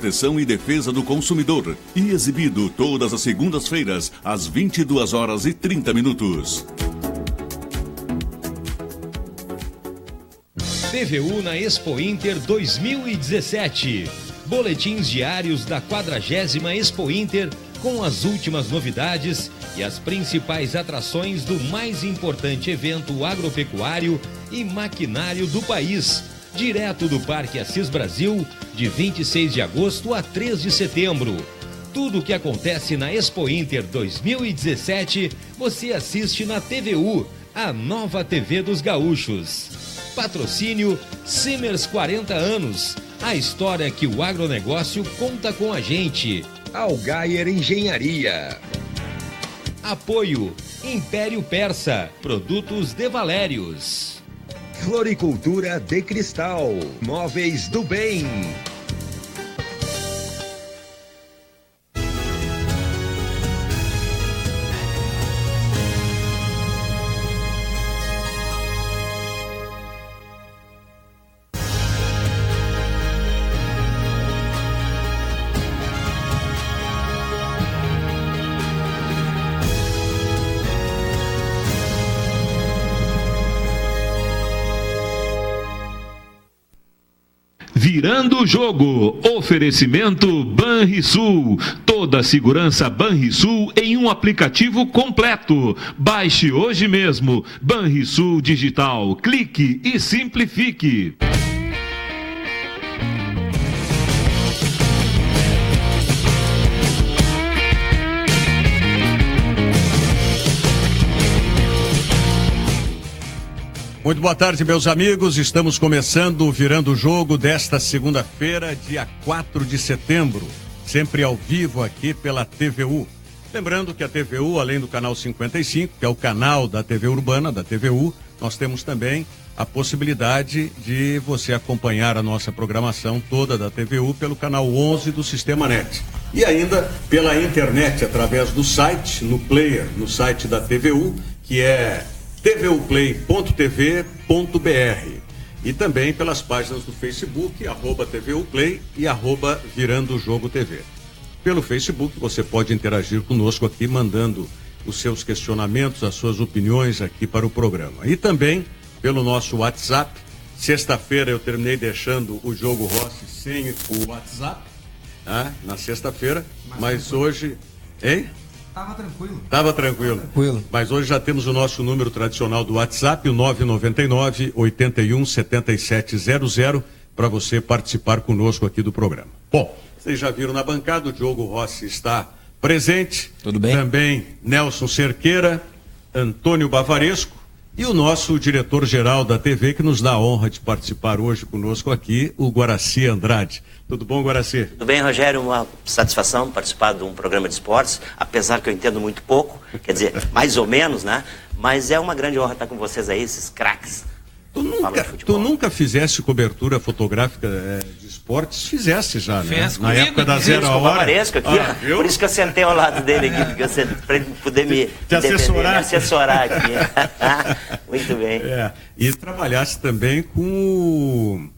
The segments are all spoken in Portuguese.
proteção e defesa do consumidor e exibido todas as segundas-feiras às 22h30. TVU na Expo Inter 2017. Boletins diários da 40ª Expo Inter com as últimas novidades e as principais atrações do mais importante evento agropecuário e maquinário do país, direto do Parque Assis Brasil, de 26 de agosto a 3 de setembro. Tudo o que acontece na Expo Inter 2017, você assiste na TVU, a nova TV dos gaúchos. Patrocínio Simers 40 anos. A história que o agronegócio conta com a gente. Algaier Engenharia. Apoio Império Persa. Produtos de Valérios. Floricultura de Cristal. Móveis do Bem. Virando o jogo, oferecimento Banrisul, toda a segurança Banrisul em um aplicativo completo. Baixe hoje mesmo, Banrisul Digital, clique e simplifique. Muito boa tarde, meus amigos. Estamos começando o Virando o Jogo desta segunda-feira, dia 4 de setembro, sempre ao vivo aqui pela TVU. Lembrando que a TVU, além do canal 55, que é o canal da TV Urbana, da TVU, nós temos também a possibilidade de você acompanhar a nossa programação toda da TVU pelo canal 11 do Sistema NET. E ainda pela internet, através do site, no player, no site da TVU, que é tvuplay.tv.br, e também pelas páginas do Facebook, @TVUplay e @Virando o Jogo TV. Pelo Facebook você pode interagir conosco aqui, mandando os seus questionamentos, as suas opiniões aqui para o programa. E também pelo nosso WhatsApp. Sexta-feira eu terminei deixando o Jogo Rossi sem o WhatsApp, na sexta-feira, mas hoje... Hein? Tava tranquilo. Mas hoje já temos o nosso número tradicional do WhatsApp, o 999-81-7700, para você participar conosco aqui do programa. Bom, vocês já viram na bancada, o Diogo Rossi está presente. Tudo bem? Também Nelson Cerqueira, Antônio Bavaresco e o nosso diretor-geral da TV, que nos dá a honra de participar hoje conosco aqui, o Guaraci Andrade. Tudo bom, Guaraci? Tudo bem, Rogério, uma satisfação participar de um programa de esportes, apesar que eu entendo muito pouco, quer dizer, mais ou menos, né? Mas é uma grande honra estar com vocês aí, esses craques. Tu nunca fizesse cobertura fotográfica de esportes? Fizesse já, né? Fez Na comigo, época da Zero Hora. Aqui, por isso que eu sentei ao lado dele aqui, para ele poder me assessorar aqui. Muito bem. E trabalhasse também com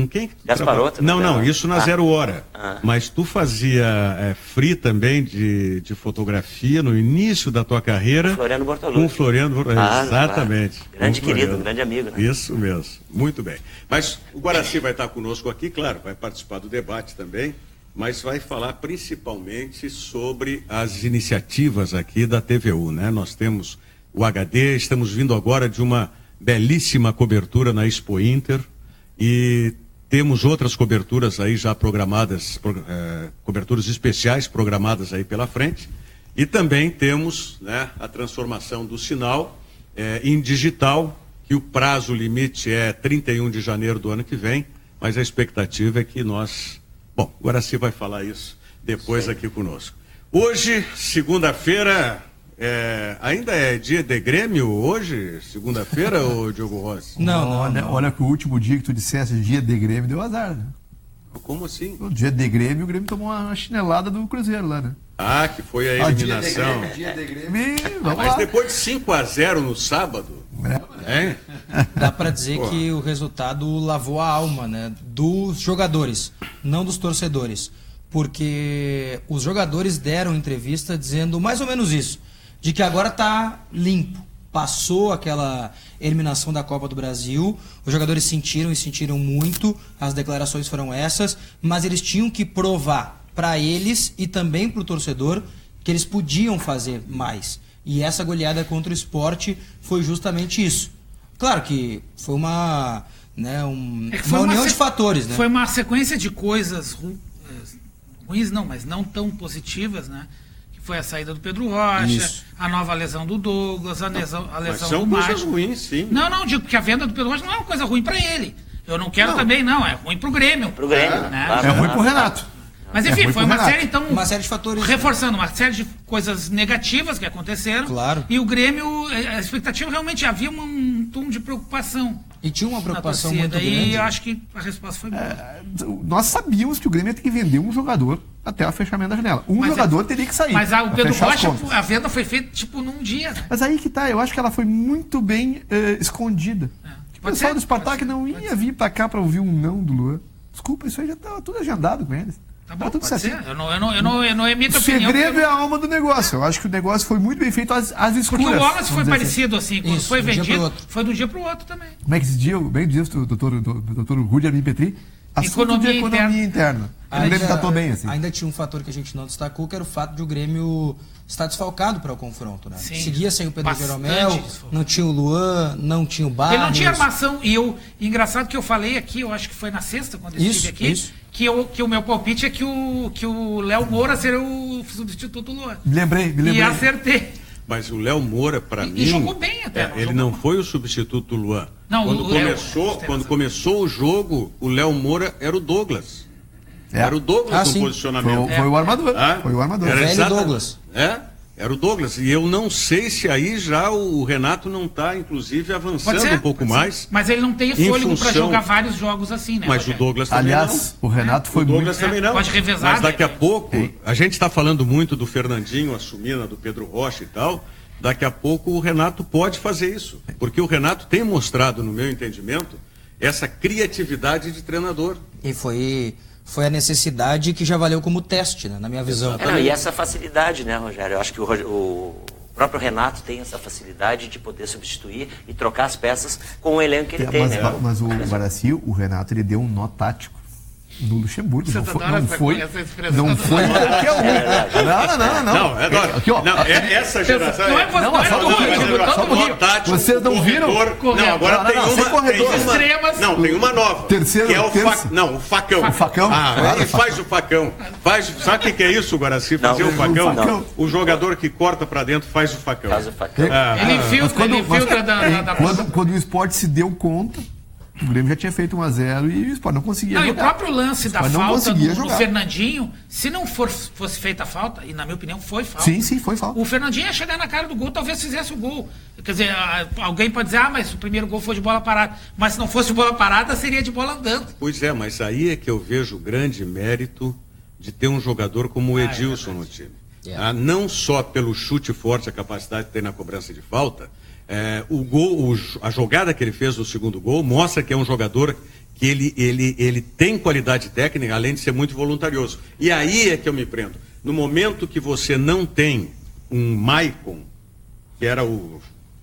quem? Gasparotto? Não, isso na Zero Hora. Mas tu fazia free também de fotografia no início da tua carreira. Floriano Bortolucci. Com o Floriano Bortolucci, exatamente. Claro. Grande querido, grande amigo. Né? Isso mesmo, muito bem. Mas o Guaraci vai estar conosco aqui, claro, vai participar do debate também, mas vai falar principalmente sobre as iniciativas aqui da TVU, né? Nós temos o HD, estamos vindo agora de uma belíssima cobertura na Expo Inter e temos outras coberturas aí já programadas, coberturas especiais programadas aí pela frente. E também temos, né, a transformação do sinal em digital, que o prazo limite é 31 de janeiro do ano que vem, mas a expectativa é que nós... Bom, o Guaraci vai falar isso depois aqui conosco. Hoje, segunda-feira... ainda é dia de Grêmio hoje, segunda-feira, ô Diogo Rossi? Não, olha que o último dia que tu dissesse dia de Grêmio deu azar, né? Como assim? O dia de Grêmio, o Grêmio tomou uma chinelada do Cruzeiro lá, né? Que foi a eliminação. Dia de Grêmio, vamos Mas lá. depois de 5-0 no sábado, dá para dizer que o resultado lavou a alma, né, dos jogadores, não dos torcedores. Porque os jogadores deram entrevista dizendo mais ou menos isso, de que agora está limpo. Passou aquela eliminação da Copa do Brasil, os jogadores sentiram e sentiram muito, as declarações foram essas, mas eles tinham que provar para eles e também para o torcedor que eles podiam fazer mais. E essa goleada contra o Sport foi justamente isso. Claro que foi uma união de fatores, né? Foi uma sequência de coisas ruins, não, mas não tão positivas, né? Foi a saída do Pedro Rocha, a nova lesão do Douglas, a lesão do Márcio. Coisas ruins, sim. Não, digo que a venda do Pedro Rocha não é uma coisa ruim para ele. Eu não quero também, não. É ruim pro Grêmio. Pro Grêmio, né? É ruim pro Renato. Mas enfim, foi uma série, então. Uma série de fatores. Reforçando uma série de coisas negativas que aconteceram. Claro. E o Grêmio, a expectativa realmente havia um tom de preocupação. E tinha uma preocupação muito grande. E eu acho que a resposta foi boa. Nós sabíamos que o Grêmio ia ter que vender um jogador até o fechamento da janela. Jogador teria que sair. Mas o Pedro Rocha, a venda foi feita tipo num dia, né? Mas aí que tá, eu acho que ela foi muito bem escondida. O pessoal do Spartak não ia vir pra cá pra ouvir um não do Luan. Desculpa, isso aí já tá tudo agendado com eles. Tá bom, tudo certo. Eu não emito opinião. O segredo é a alma do negócio. Eu acho que o negócio foi muito bem feito às escuras. Porque o Wallace foi parecido assim. Quando foi vendido, foi de um dia pro outro também. Como é que esse dia, bem diz o doutor Rudy Armin Petri, assunto de economia interna. O Grêmio tratou bem, assim. Ainda tinha um fator que a gente não destacou, que era o fato de o Grêmio estar desfalcado para o confronto, né? Sim, seguia sem o Pedro Jeromel, não tinha o Luan, não tinha o Barros. Ele não tinha armação. Engraçado que eu falei aqui, eu acho que foi na sexta, quando eu estive aqui, que o meu palpite é que o Léo Moura seria o substituto do Luan. Me lembrei. E acertei. Mas o Léo Moura, para mim... E jogou bem até. Ele não foi o substituto do Luan. Não, quando começou o jogo, o Léo Moura era o Douglas. Era o Douglas no posicionamento. Foi o armador. Foi o armador. Era o Douglas. Era o Douglas. E eu não sei se aí já o Renato não está, inclusive, avançando um pouco mais. Mas ele não tem fôlego para jogar vários jogos assim, né? Mas o Douglas também não. Aliás, o Renato foi muito... O Douglas também não. Pode revezar. Mas daqui a pouco, a gente está falando muito do Fernandinho assumindo, do Pedro Rocha e tal. Daqui a pouco o Renato pode fazer isso. Porque o Renato tem mostrado, no meu entendimento, essa criatividade de treinador. E foi a necessidade que já valeu como teste, né, na minha visão. E essa facilidade, né, Rogério? Eu acho que o próprio Renato tem essa facilidade de poder substituir e trocar as peças com o elenco que ele tem, né? Mas o Guaraci, o Renato, ele deu um nó tático no Luxemburgo. Não foi qualquer um. Não. Aqui, ó. Essa geração. Só um pouquinho. Vocês não viram? Não, agora tem uma. Tem uma nova. Terceiro. Que é o facão. O facão? Ele faz o facão. Sabe o que é isso, Guaraci? Fazer o facão? O jogador que corta pra dentro faz o facão. Ele infiltra da... Quando o Sport se deu conta, o Grêmio já tinha feito 1-0 e o Sport não conseguia jogar. E o próprio lance da falta do Fernandinho, se não fosse feita a falta, e na minha opinião foi falta. Sim, foi falta. O Fernandinho ia chegar na cara do gol, talvez fizesse o gol. Quer dizer, alguém pode dizer, mas o primeiro gol foi de bola parada. Mas se não fosse de bola parada, seria de bola andando. Pois é, mas aí é que eu vejo o grande mérito de ter um jogador como o Edilson no time. Não só pelo chute forte, a capacidade de ter na cobrança de falta. A jogada que ele fez no segundo gol mostra que é um jogador que ele tem qualidade técnica, além de ser muito voluntarioso. E aí é que eu me prendo. No momento que você não tem um Maicon, que era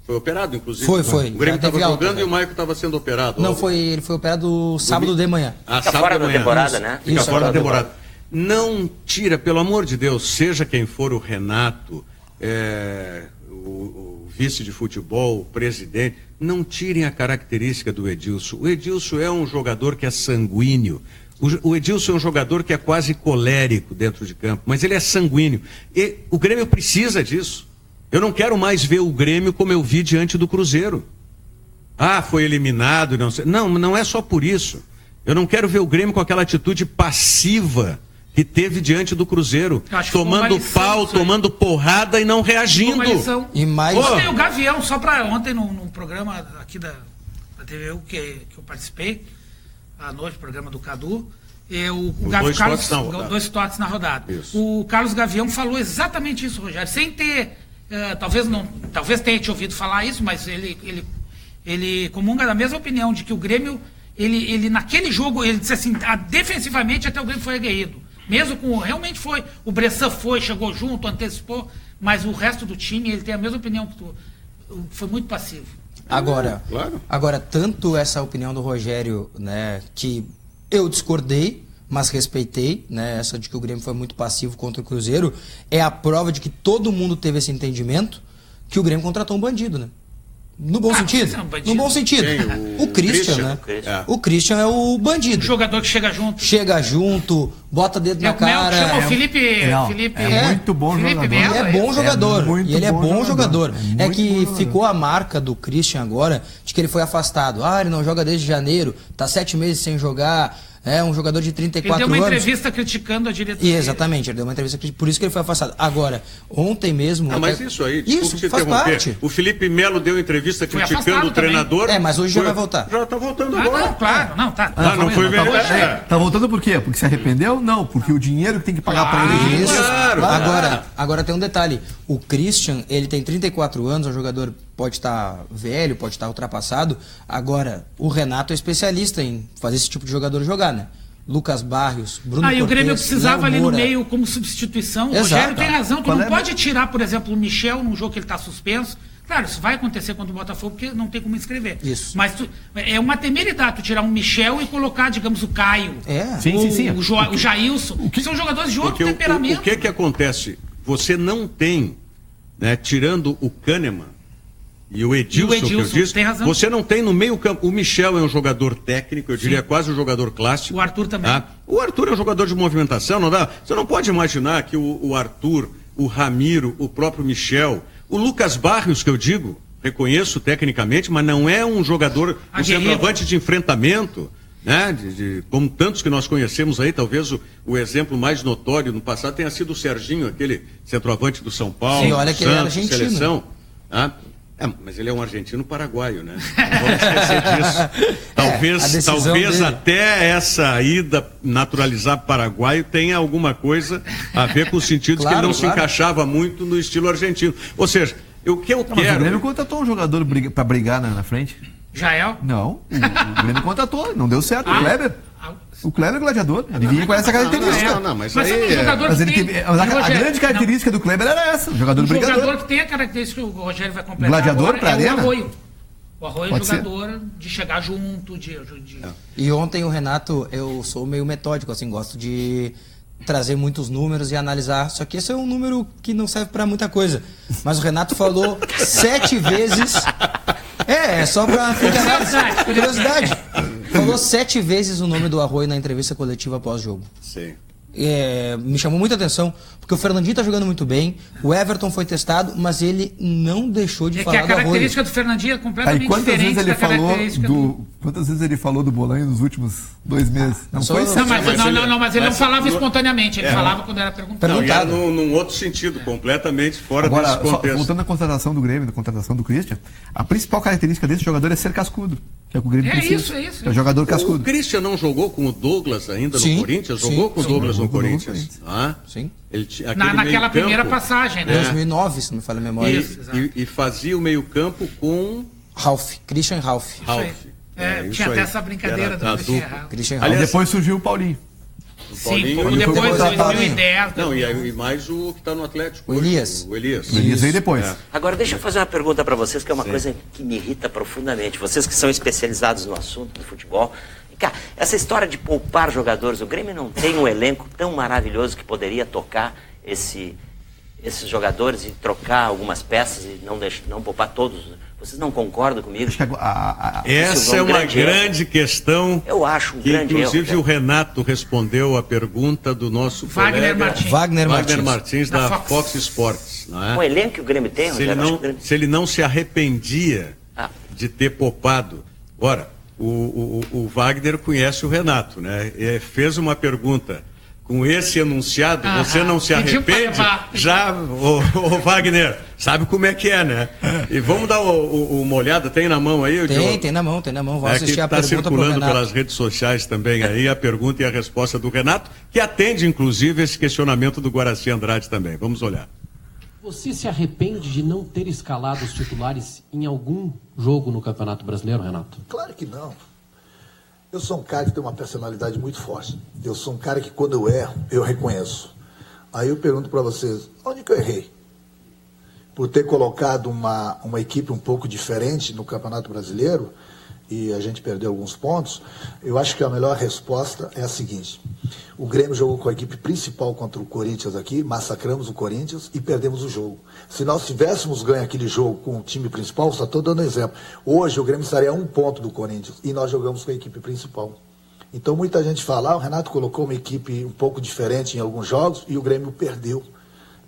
foi operado, inclusive. Foi. O Grêmio estava jogando e o Maicon estava sendo operado. Não, ele foi operado sábado de manhã. Fica fora da temporada, né? Fica fora da temporada. Não tira, pelo amor de Deus, seja quem for o Renato, o vice de futebol, o presidente, não tirem a característica do Edilson. O Edilson é um jogador que é sanguíneo. O Edilson é um jogador que é quase colérico dentro de campo, mas ele é sanguíneo. E o Grêmio precisa disso. Eu não quero mais ver o Grêmio como eu vi diante do Cruzeiro. Foi eliminado, não sei. Não é só por isso. Eu não quero ver o Grêmio com aquela atitude passiva que teve diante do Cruzeiro, tomando pau, tomando porrada e não reagindo. E mais... Ontem o Gavião, ontem no programa aqui da TVU que eu participei, à noite, programa do Cadu, dois toques na rodada. Isso. O Carlos Gavião falou exatamente isso, Rogério, sem ter, talvez tenha te ouvido falar isso, mas ele ele comunga da mesma opinião de que o Grêmio, ele naquele jogo, ele disse assim, defensivamente até o Grêmio foi aguerrido. Mesmo com, realmente foi, o Bressan foi, chegou junto, antecipou, mas o resto do time, ele tem a mesma opinião que tu, foi muito passivo. Agora, tanto essa opinião do Rogério, né, que eu discordei, mas respeitei, né, essa de que o Grêmio foi muito passivo contra o Cruzeiro, é a prova de que todo mundo teve esse entendimento que o Grêmio contratou um bandido, né? No bom sentido? No bom sentido. O Christian, né? O Christian é o bandido. O jogador que chega junto. Chega junto, bota dedo na cara. Chama o Felipe. É muito bom jogador. Ele é bom jogador. E ele é bom jogador. É que ficou a marca do Christian agora de que ele foi afastado. Ele não joga desde janeiro, tá 7 meses sem jogar. É um jogador de 34 anos. Ele deu uma entrevista criticando a diretoria. Exatamente, ele deu uma entrevista por isso que ele foi afastado. Agora, ontem mesmo... mas isso aí, isso faz parte. O Felipe Melo deu entrevista criticando o treinador. Mas hoje já vai voltar. Já tá voltando agora. Não, claro, não, tá. Não foi verdade. Tá voltando por quê? Porque se arrependeu? Não, porque o dinheiro que tem que pagar pra ele... Isso. Agora tem um detalhe. O Christian, ele tem 34 anos, é um jogador... Pode estar velho, pode estar ultrapassado. Agora, o Renato é especialista em fazer esse tipo de jogador jogar, né? Lucas Barrios, Bruno Cortez, e o Grêmio precisava ali no Moura. meio como substituição. O Rogério tem razão. Tu não pode tirar, por exemplo, o Michel num jogo que ele está suspenso. Claro, isso vai acontecer contra o Botafogo, porque não tem como inscrever. Isso. Mas é uma temeridade tu tirar um Michel e colocar, digamos, o Caio. Sim. O Jailson. Que são jogadores de outro temperamento. O que acontece? Você não tem, né, tirando o Kahneman, e o Edilson, que eu disse, você não tem no meio campo. O Michel é um jogador técnico, eu diria quase um jogador clássico. O Arthur também. O Arthur é um jogador de movimentação, não dá? Você não pode imaginar que o Arthur, o Ramiro, o próprio Michel, o Lucas Barrios, que eu digo, reconheço tecnicamente, mas não é um jogador, um centroavante de enfrentamento, né? Como tantos que nós conhecemos aí, talvez o exemplo mais notório no passado tenha sido o Serginho, aquele centroavante do São Paulo, olha que Santos, ele é argentino. Seleção. Mas ele é um argentino-paraguaio, né? Não vamos esquecer disso. Talvez até essa ida naturalizar paraguaio tenha alguma coisa a ver com o sentido que ele não se encaixava muito no estilo argentino. Ou seja, o que eu quero... Mas o Grêmio contratou um jogador para brigar na frente. Jael? Não, o Grêmio contratou, não deu certo. O Kleber. O Kleber é gladiador, ele vinha com essa característica. Mas aí a grande característica do Kleber era essa, o jogador brigador. O jogador que tem a característica que o Rogério vai completar gladiador agora é o Arroio. O Arroio é jogador de chegar junto, E ontem o Renato, eu sou meio metódico, assim, gosto de trazer muitos números e analisar, só que esse é um número que não serve para muita coisa. Mas o Renato falou 7 vezes... É só pra ficar curiosidade. Falou 7 vezes o nome do Arroio na entrevista coletiva pós-jogo. Sim. Me chamou muita atenção, porque o Fernandinho tá jogando muito bem, o Everton foi testado, mas ele não deixou de falar do Arroio. A característica do Fernandinho é completamente diferente da característica Quantas vezes ele falou do Bolanho nos últimos 2 meses? Mas ele não falava espontaneamente, ele falava quando era perguntado. Não, num outro sentido, completamente fora desse contexto. Voltando à contratação do Grêmio, da contratação do Christian, a principal característica desse jogador é ser cascudo. Que é o que o Grêmio precisa. Isso. É o jogador cascudo. O Christian não jogou com o Douglas ainda no Corinthians? Jogou com o Douglas no Corinthians? Sim. Naquela primeira passagem, né? 2009, se não me falha a memória. E fazia o meio-campo com Christian Ralph. Tinha até essa brincadeira do Christian Ralph. Aí depois surgiu o Paulinho. Sim, depois, 2010. Não, e mais o que está no Atlético. O Elias. O Elias veio depois. Agora, deixa eu fazer uma pergunta para vocês, que é uma coisa que me irrita profundamente. Vocês que são especializados no assunto do futebol. Cara, essa história de poupar jogadores, o Grêmio não tem um elenco tão maravilhoso que poderia tocar esses jogadores e trocar algumas peças e não poupar todos. Vocês não concordam comigo? Essa é uma grande questão. Eu acho um grande erro. Inclusive o Renato respondeu a pergunta do nosso Wagner Martins da Fox Sports. Não é? O elenco que o Grêmio tem, se ele não se arrependia de ter poupado. Ora, o Wagner conhece o Renato, né? Fez uma pergunta. Com esse enunciado, você não se arrepende? Já, o Wagner, sabe como é que é, né? E vamos dar uma olhada, tem na mão aí? Tem na mão. Vamos assistir a pergunta pro Renato. Está circulando pelas redes sociais também aí, a pergunta e a resposta do Renato, que atende, inclusive, esse questionamento do Guaraci Andrade também. Vamos olhar. Você se arrepende de não ter escalado os titulares em algum jogo no Campeonato Brasileiro, Renato? Claro que não. Eu sou um cara que tem uma personalidade muito forte. Eu sou um cara que, quando eu erro, eu reconheço. Aí eu pergunto para vocês, onde que eu errei? Por ter colocado uma equipe um pouco diferente no Campeonato Brasileiro, e a gente perdeu alguns pontos, eu acho que a melhor resposta é a seguinte: o Grêmio jogou com a equipe principal contra o Corinthians aqui, massacramos o Corinthians e perdemos o jogo. Se nós tivéssemos ganho aquele jogo com o time principal, só estou dando exemplo, hoje o Grêmio estaria a 1 ponto do Corinthians e nós jogamos com a equipe principal. Então muita gente fala, o Renato colocou uma equipe um pouco diferente em alguns jogos e o Grêmio perdeu.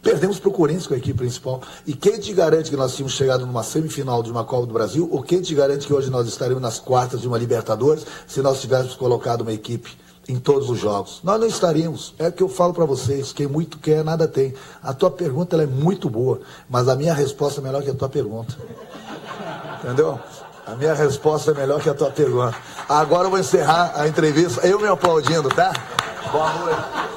Perdemos para o Corinthians com a equipe principal. E quem te garante que nós tínhamos chegado numa semifinal de uma Copa do Brasil, ou quem te garante que hoje nós estaremos nas quartas de uma Libertadores, se nós tivéssemos colocado uma equipe em todos os jogos? Nós não estaríamos. É o que eu falo para vocês, quem muito quer, nada tem. A tua pergunta ela é muito boa, mas a minha resposta é melhor que a tua pergunta. Entendeu? A minha resposta é melhor que a tua pergunta. Agora eu vou encerrar a entrevista, eu me aplaudindo, tá? Boa noite.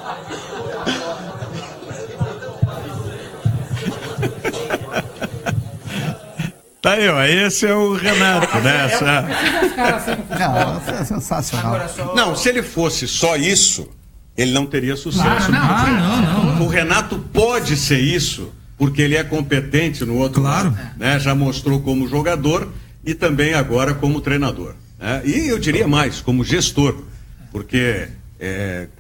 Tá aí, ó, esse é o Renato, né? Não, é sensacional. Não, se ele fosse só isso, ele não teria sucesso. Não. O Renato pode ser isso, porque ele é competente no outro lado, né? Já mostrou como jogador e também agora como treinador, né? E eu diria mais, como gestor, porque,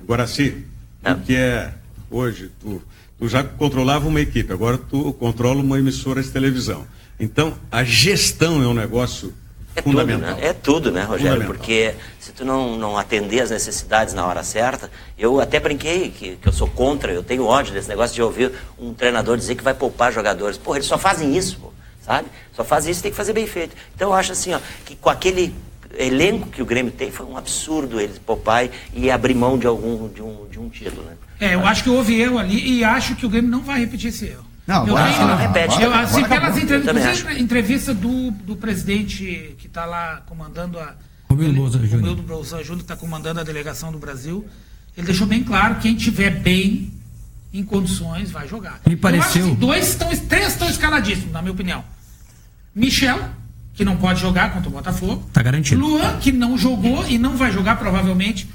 Guaraci, o que é hoje, tu já controlava uma equipe, agora tu controla uma emissora de televisão. Então, a gestão é um negócio fundamental. É tudo, né, Rogério? Porque se tu não atender as necessidades na hora certa, eu até brinquei que eu sou contra, eu tenho ódio desse negócio de ouvir um treinador dizer que vai poupar jogadores. Porra, eles só fazem isso, pô, sabe? Só fazem isso, tem que fazer bem feito. Então, eu acho assim, ó, que com aquele elenco que o Grêmio tem, foi um absurdo eles poupar e abrir mão de um título, né? Eu acho que houve erro ali e acho que o Grêmio não vai repetir esse erro. Não, não repete. Pelas entrevistas do presidente que está lá comandando Romildo Bolzan Júnior, que está comandando a delegação do Brasil, ele deixou bem claro que quem estiver bem, em condições, vai jogar. Me pareceu. Três estão escaladíssimos, na minha opinião. Michel, que não pode jogar contra o Botafogo. Tá garantido. Luan, que não jogou e não vai jogar provavelmente,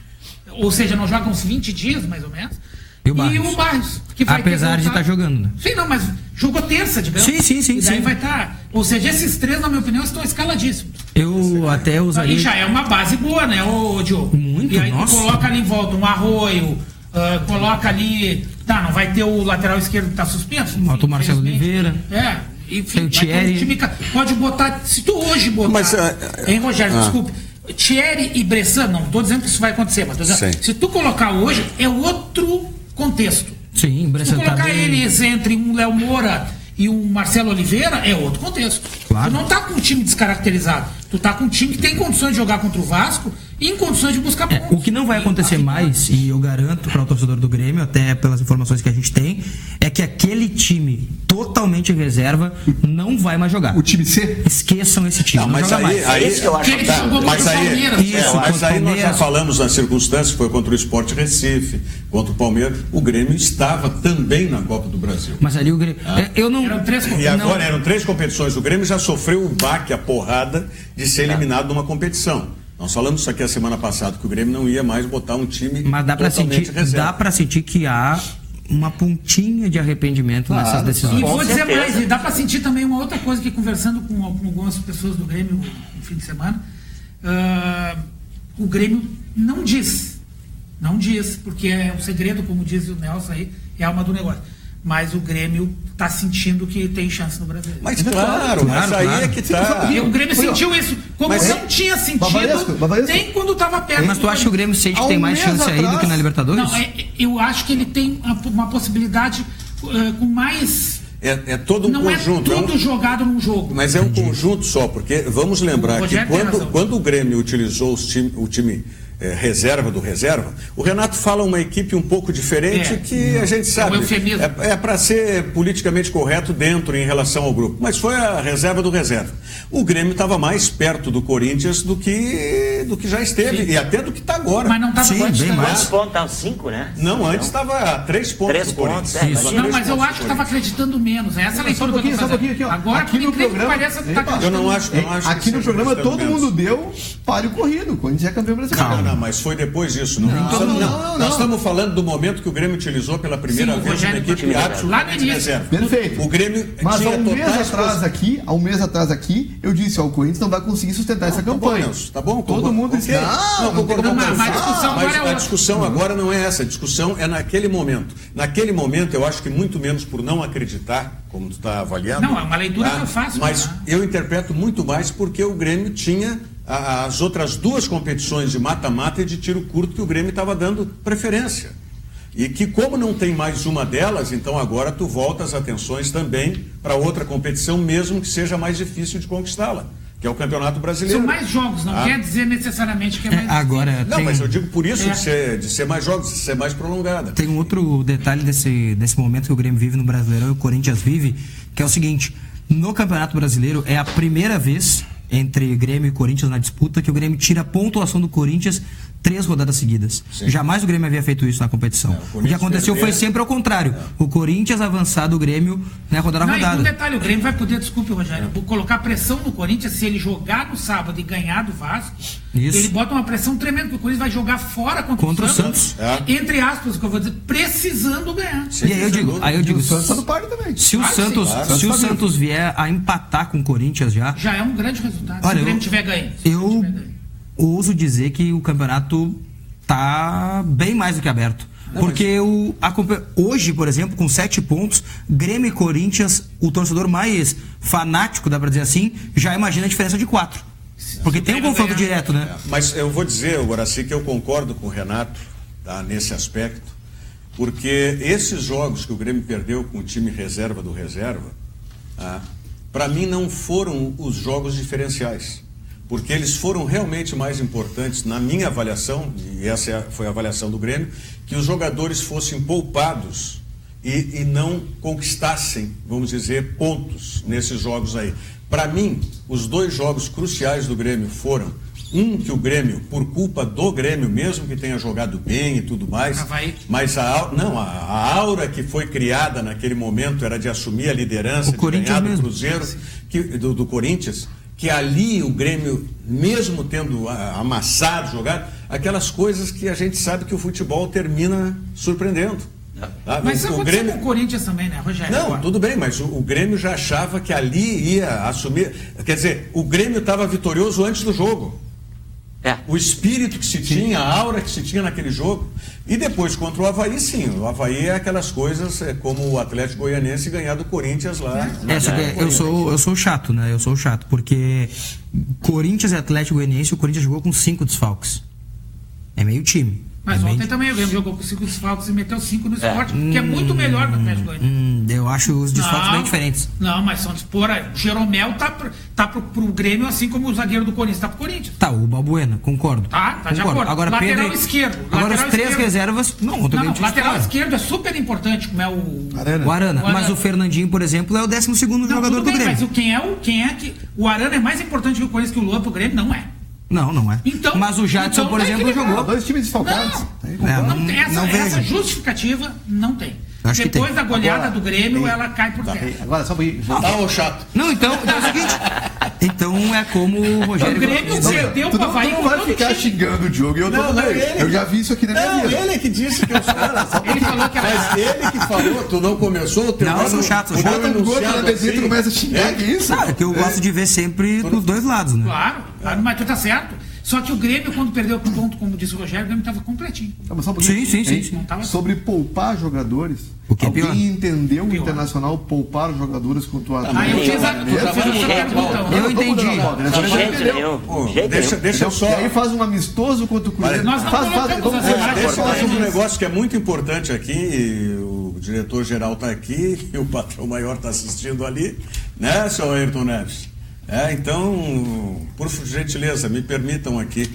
ou seja, não joga uns 20 dias mais ou menos. E o Barros, que vai apesar de estar jogando, né? Sim, não, mas jogou terça, digamos. Sim. E daí vai estar. Ou seja, esses três, na minha opinião, estão escaladíssimos. Eu até usaria. E já é uma base boa, né, ô Diogo? Muito, e aí nossa. tu coloca ali em volta um Arroio, coloca ali. Tá, não vai ter o lateral esquerdo que tá suspenso. Bota o Marcelo Oliveira. Enfim, o Thierry. Pode botar. Se tu hoje botar. Mas, hein, Rogério, desculpe. Thierry e Bressan, não estou dizendo que isso vai acontecer, mas tô dizendo, se tu colocar hoje, é outro contexto. Sim, se tu colocar eles entre um Léo Moura e um Marcelo Oliveira, é outro contexto. Claro. Tu não tá com um time descaracterizado. Tu tá com um time que tem condições de jogar contra o Vasco e em condições de buscar pontos. O que não vai acontecer mais, e eu garanto para o torcedor do Grêmio, até pelas informações que a gente tem, é que aquele time totalmente reserva não vai mais jogar. O time C? Esqueçam esse time. Não mas joga mais. Mas aí nós já falamos nas circunstâncias, foi contra o Sport Recife, contra o Palmeiras. O Grêmio estava também na Copa do Brasil. Mas ali o Grêmio. Eu não. E agora eram 3 competições. O Grêmio já sofreu o baque, a porrada de ser eliminado numa competição. Nós falamos isso aqui a semana passada, que o Grêmio não ia mais botar um time. Mas dá para sentir que há uma pontinha de arrependimento nessas decisões. E vou dizer mais, e dá para sentir também uma outra coisa que, conversando com algumas pessoas do Grêmio no fim de semana, o Grêmio não diz, porque é um segredo, como diz o Nelson aí, é a alma do negócio. Mas o Grêmio está sentindo que tem chance no Brasileiro. Mas claro, aí é que tá. E o Grêmio sentiu isso. Como não tinha sentido, nem quando estava perto. Mas tu acha que o Grêmio sente que tem mais chance aí do que na Libertadores? Não, eu acho que ele tem uma possibilidade com mais... É todo um conjunto. Não é tudo jogado num jogo. Mas é um conjunto só, porque vamos lembrar que quando o Grêmio utilizou o time reserva do reserva, o Renato fala uma equipe um pouco diferente que a gente sabe. É para ser politicamente correto dentro em relação ao grupo. Mas foi a reserva do reserva. O Grêmio estava mais perto do Corinthians do que já esteve. Sim. E até do que está agora. Mas não estava antes. Bem mais. 5, né? Não, antes estava a 3 pontos do Corinthians. Não, mas eu acho que estava acreditando menos. Essa leitura que eu estou fazendo. Aqui, agora aqui no programa parece que tá eu não acho aqui no programa todo mundo deu páreo corrido. O Corinthians é campeão brasileiro. Não, mas foi depois disso. Nós estamos falando do momento que o Grêmio utilizou pela primeira vez uma equipe absolutamente reserva. Perfeito. O Grêmio mas há um mês atrás aqui, eu disse, o Corinthians não vai conseguir sustentar essa campanha. Tá bom? Todo mundo disse, mas a discussão agora não é essa. A discussão é naquele momento. Naquele momento, eu acho que muito menos por não acreditar, como tu está avaliando. Não, é uma leitura que eu faço. Mas eu interpreto muito mais porque o Grêmio tinha as outras 2 competições de mata-mata e de tiro curto que o Grêmio estava dando preferência. E que como não tem mais uma delas, então agora tu volta as atenções também para outra competição, mesmo que seja mais difícil de conquistá-la, que é o Campeonato Brasileiro. São mais jogos, não quer dizer necessariamente que é mais agora não, mas eu digo por isso de ser mais jogos, de ser mais prolongada. Tem um outro detalhe desse momento que o Grêmio vive no Brasileirão e o Corinthians vive, que é o seguinte: no Campeonato Brasileiro é a primeira vez entre Grêmio e Corinthians na disputa que o Grêmio tira a pontuação do Corinthians 3 rodadas seguidas. Sim. Jamais o Grêmio havia feito isso na competição. O que aconteceu foi sempre ao contrário. O Corinthians avançado o Grêmio na rodada a rodada. E um detalhe, o Grêmio vai poder, desculpe, Rogério, colocar pressão no Corinthians se ele jogar no sábado e ganhar do Vasco. Isso. Ele bota uma pressão tremenda, porque o Corinthians vai jogar fora contra o Santos. Entre aspas, que eu vou dizer, precisando ganhar. Sim, e aí eu digo, o Santos está no páreo também. Se o Santos vier a empatar com o Corinthians já é um grande resultado. Olha, se o Grêmio tiver ganho. Eu ouso dizer que o campeonato está bem mais do que aberto. Porque hoje, por exemplo, com 7 pontos, Grêmio e Corinthians, o torcedor mais fanático, dá para dizer assim, já imagina a diferença de 4. Porque tem um confronto direto, né? Mas eu vou dizer, Guaraci, que eu concordo com o Renato, tá, nesse aspecto, porque esses jogos que o Grêmio perdeu com o time reserva do reserva, para mim não foram os jogos diferenciais. Porque eles foram realmente mais importantes, na minha avaliação, e essa foi a avaliação do Grêmio, que os jogadores fossem poupados e não conquistassem, vamos dizer, pontos nesses jogos aí. Para mim, os 2 jogos cruciais do Grêmio foram que o Grêmio, por culpa do Grêmio, mesmo que tenha jogado bem e tudo mais, mas a aura que foi criada naquele momento era de assumir a liderança, de ganhar do Cruzeiro, do Corinthians, que ali o Grêmio, mesmo tendo amassado, jogado, aquelas coisas que a gente sabe que o futebol termina surpreendendo. Tá? Mas isso aconteceu com o Corinthians também, né, Rogério? Não, tudo bem, mas o Grêmio já achava que ali ia assumir. Quer dizer, o Grêmio estava vitorioso antes do jogo. O espírito que se tinha, a aura que se tinha naquele jogo. E depois contra o Avaí, sim. O Avaí é aquelas coisas como o Atlético Goianiense ganhar do Corinthians lá. Eu sou chato, né? Eu sou chato, porque Corinthians e Atlético Goianiense, o Corinthians jogou com 5 desfalques. É meio time. Mas ontem também o Grêmio jogou com 5 desfalques e meteu 5 no Sport, que é muito melhor que o Atlético Goianiense. Eu acho os desfalques bem diferentes. Não, mas são o Jeromel tá pro Grêmio, assim como o zagueiro do Corinthians tá pro Corinthians. Tá, o Balbuena, concordo. Tá de acordo. Agora, lateral esquerdo. Agora os 3 reservas. Não, lateral esquerdo é super importante, como é o Arana. Mas o Fernandinho, por exemplo, é o 12º jogador do Grêmio. Mas o Arana é mais importante que o Corinthians, que o Luan pro Grêmio não é. Não é. Então, mas o Jadson, por exemplo, jogou. 2 times desfalcados. Essa justificativa não tem. Depois da goleada do Grêmio, ela cai por terra. Agora, só tá chato. Não, então é o seguinte. Então é como o Rogério. O Grêmio perdeu o Avaí. Não vai ficar xingando o Diogo. Eu já vi isso aqui na minha vida. Ele que disse que eu sou. Ele falou que era. Mas ele que falou, tu não começou o teu. Não, eu sou chato. Bota um gol na desenho e começa a xingar. Que isso? É que eu gosto de ver sempre dos 2 lados, né? Claro, mas tu tá certo. Só que o Grêmio, quando perdeu o ponto, como disse o Rogério, o Grêmio estava completinho. Sim. Sobre poupar jogadores, o que é pior? Alguém entendeu o Internacional poupar os jogadores contra o Atlético? Eu fiz essa pergunta. Eu entendi. Deixa eu só. E aí faz um amistoso contra o Cruzeiro. Deixa eu falar sobre um negócio que é muito importante aqui. O diretor-geral está aqui e o patrão maior está assistindo ali, né, seu Ayrton Neves? Então, por gentileza, me permitam aqui.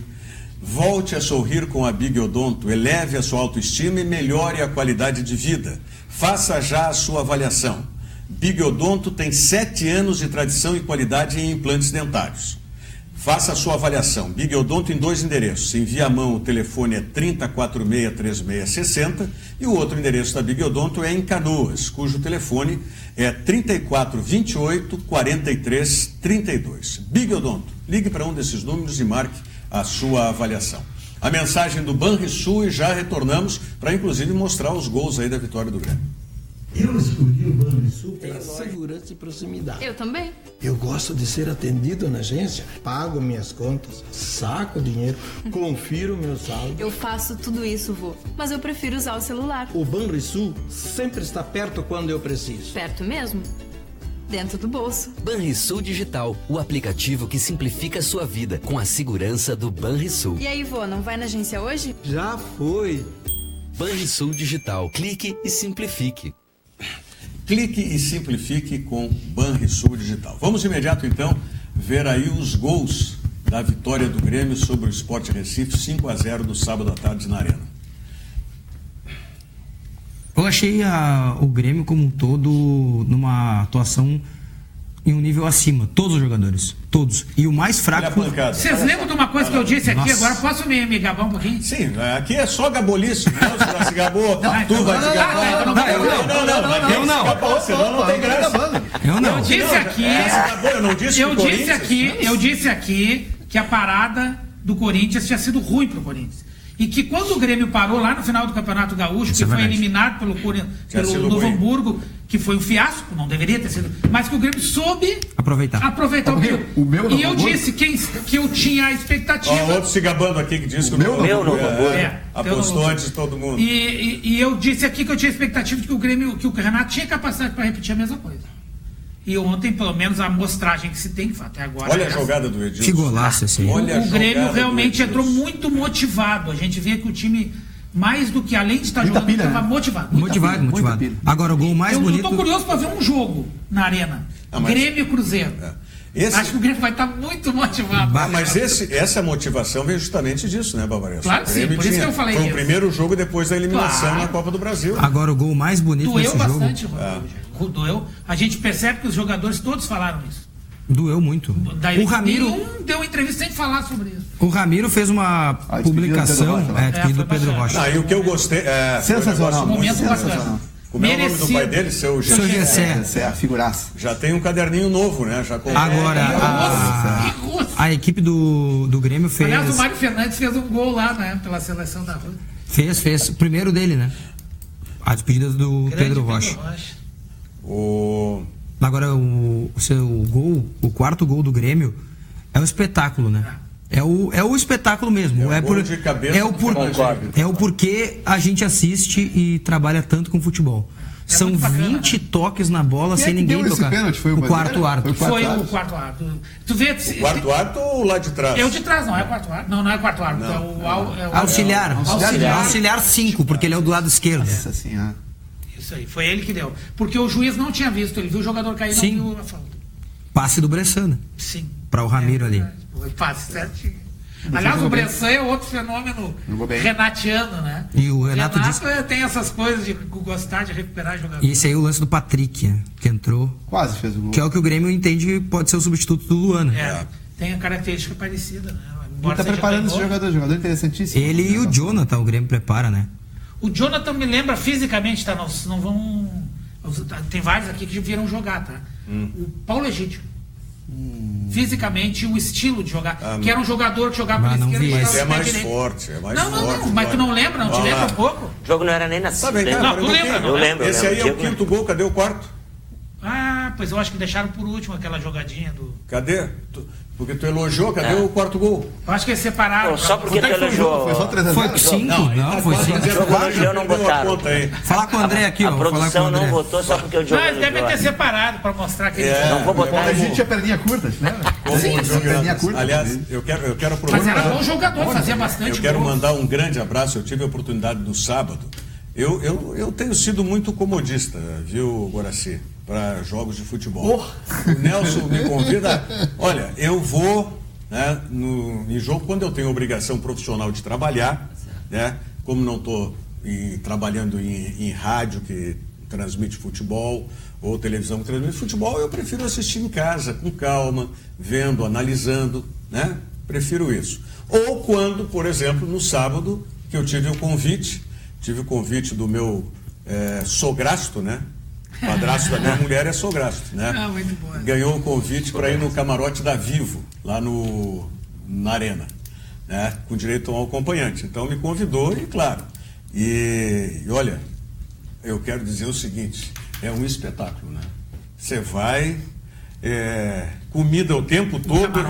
Volte a sorrir com a Big Odonto, eleve a sua autoestima e melhore a qualidade de vida. Faça já a sua avaliação. Big Odonto tem 7 anos de tradição e qualidade em implantes dentários. Faça a sua avaliação. Big Odonto em 2 endereços. Envia a mão, o telefone é 3046-3660 e o outro endereço da Big Odonto é em Canoas, cujo telefone é 3428-4332. Big Odonto, ligue para um desses números e marque a sua avaliação. A mensagem do Banrisul e já retornamos para inclusive mostrar os gols aí da vitória do Grêmio. Eu escolhi o Banrisul pela segurança e proximidade. Eu também. Eu gosto de ser atendido na agência, pago minhas contas, saco dinheiro, confiro meu saldo. Eu faço tudo isso, vô, mas eu prefiro usar o celular. O Banrisul sempre está perto quando eu preciso. Perto mesmo? Dentro do bolso. Banrisul Digital, o aplicativo que simplifica a sua vida com a segurança do Banrisul. E aí, vô, não vai na agência hoje? Já foi. Banrisul Digital, clique e simplifique. Clique e simplifique com Banrisul Digital. Vamos de imediato, então, ver aí os gols da vitória do Grêmio sobre o Sport Recife, 5-0 no sábado à tarde na Arena. Eu achei o Grêmio como um todo numa atuação em um nível acima. Todos os jogadores. Todos. E o mais fraco... Vocês lembram de uma coisa que eu disse aqui? Nossa. Agora posso me gabar um pouquinho? Sim, aqui é só gabolice. Né? Você vai se gabou, tu vai se gabar. Não. Senão não tem graça. Eu disse aqui que a parada do Corinthians tinha sido ruim pro Corinthians. E que quando o Grêmio parou lá no final do Campeonato Gaúcho, que foi eliminado pelo Novo Hamburgo, que foi um fiasco, não deveria ter sido, mas que o Grêmio soube aproveitar o meu. E eu disse que eu tinha a expectativa. Outro se gabando aqui que disse que o meu Novo Hamburgo apostou antes de todo mundo. E eu disse aqui que eu tinha a expectativa de que o Grêmio, que o Renato tinha capacidade para repetir a mesma coisa. E ontem, pelo menos, a amostragem que se tem até agora... Olha a jogada do Edilson. Que golaço esse aí. O Grêmio realmente entrou muito motivado. A gente vê que o time, mais do que além de estar jogando, estava motivado. Motivado. Agora, o gol mais bonito... Eu tô curioso para ver um jogo na Arena. Grêmio e Cruzeiro. Acho que o Grêmio vai estar muito motivado. Mas essa motivação vem justamente disso, né, Barbarense? Claro que sim, por isso que eu falei Foi o primeiro jogo depois da eliminação na Copa do Brasil. Agora, o gol mais bonito desse jogo... Doeu bastante, Doeu. A gente percebe que os jogadores todos falaram isso. Doeu muito. Daí o Ramiro deu entrevista sem falar sobre isso. O Ramiro fez uma publicação do Pedro Rocha. E o que eu gostei... Sensacional. Momento bacana. Como é o nome do pai dele? Seu Gessé, a figuraça. Já tem um caderninho novo, né? Agora, a equipe do Grêmio fez... Aliás, o Mário Fernandes fez um gol lá, né? Pela seleção da Rússia. Fez. O primeiro dele, né? A despedida do Pedro Rocha. Agora, o quarto gol do Grêmio é um espetáculo, né? É o espetáculo mesmo. É o porquê a gente assiste e trabalha tanto com futebol. São 20 toques na bola sem ninguém tocar. Foi o quarto árbitro. Foi o quarto árbitro. Tu vê, o quarto árbitro ou lá de trás? É o de trás, não é o quarto árbitro. Não é o quarto árbitro. É o auxiliar 5, porque ele é o do lado esquerdo. Isso aí, foi ele que deu. Porque o juiz não tinha visto, ele viu o jogador cair e não viu a falta. Passe do Bressana. Sim. Para o Ramiro ali. Passe certinho. Aliás, o Bressan é outro fenômeno renatiano, né? E o Renato tem essas coisas de gostar de recuperar jogadores. E esse aí é o lance do Patrick, né? Que entrou. Quase fez o gol. Que é o que o Grêmio entende que pode ser o substituto do Luan, né? Tem a característica parecida, né? Ele tá preparando esse jogador interessantíssimo. Ele e o Jonathan, o Grêmio prepara, né? O Jonathan me lembra fisicamente, tá? Não vão... Tem vários aqui que viram jogar, tá? O Paulo Egídio. Fisicamente, o estilo de jogar. Que era um jogador que jogava pela esquerda. Mas é mais forte. Não, mas tu não lembra? Não te lembra um pouco? O jogo não era nem nascido. Não, tu lembra? Eu lembro. Esse aí é o quinto gol, cadê o quarto? Pois eu acho que deixaram por último aquela jogadinha do... Cadê? Porque tu elogiou, cadê o quarto gol? Eu acho que eles separaram. Só porque tu elogiou. Foi só 3 Foi 5? Não, foi 5. O Diogo não botaram. Falar com o André aqui, ó. A produção não botou só porque o Diogo eles devem ter separado para mostrar que eles não vou botar. A gente tinha perninha curta, né? Perninha curta. Aliás, eu quero aproveitar. Mas era bom jogador, fazia bastante. Eu quero mandar um grande abraço. Eu tive a oportunidade no sábado. Eu tenho sido muito comodista, viu, Guaraci? Para jogos de futebol. O Nelson me convida. Olha, eu vou né, em jogo quando eu tenho obrigação profissional de trabalhar, né, como não estou trabalhando em rádio que transmite futebol ou televisão que transmite futebol, eu prefiro assistir em casa, com calma, vendo, analisando, né? Prefiro isso. Ou quando, por exemplo, no sábado, que eu tive o convite do meu sograsto, né? Padrasto da minha mulher é sograsto, né? Muito bom. Ganhou o convite para ir no camarote da Vivo, lá na Arena, né? Com direito a um acompanhante. Então me convidou e, claro, e olha, eu quero dizer o seguinte, é um espetáculo, né? Você vai, comida o tempo todo.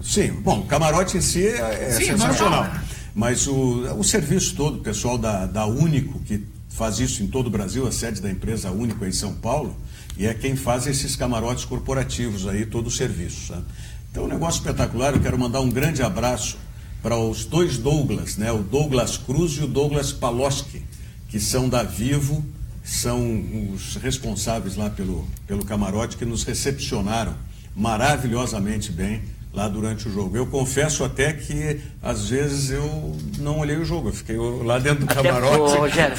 Sim, bom, o camarote em si é sensacional. Normal, né? Mas o serviço todo, o pessoal da Único, que faz isso em todo o Brasil, a sede da empresa Único é em São Paulo, e é quem faz esses camarotes corporativos aí, todo o serviço, sabe? Então, um negócio espetacular. Eu quero mandar um grande abraço para os dois Douglas, né? O Douglas Cruz e o Douglas Paloski, que são da Vivo, são os responsáveis lá pelo camarote, que nos recepcionaram maravilhosamente bem lá durante o jogo. Eu confesso até que às vezes eu não olhei o jogo, eu fiquei lá dentro do camarote. Rogério,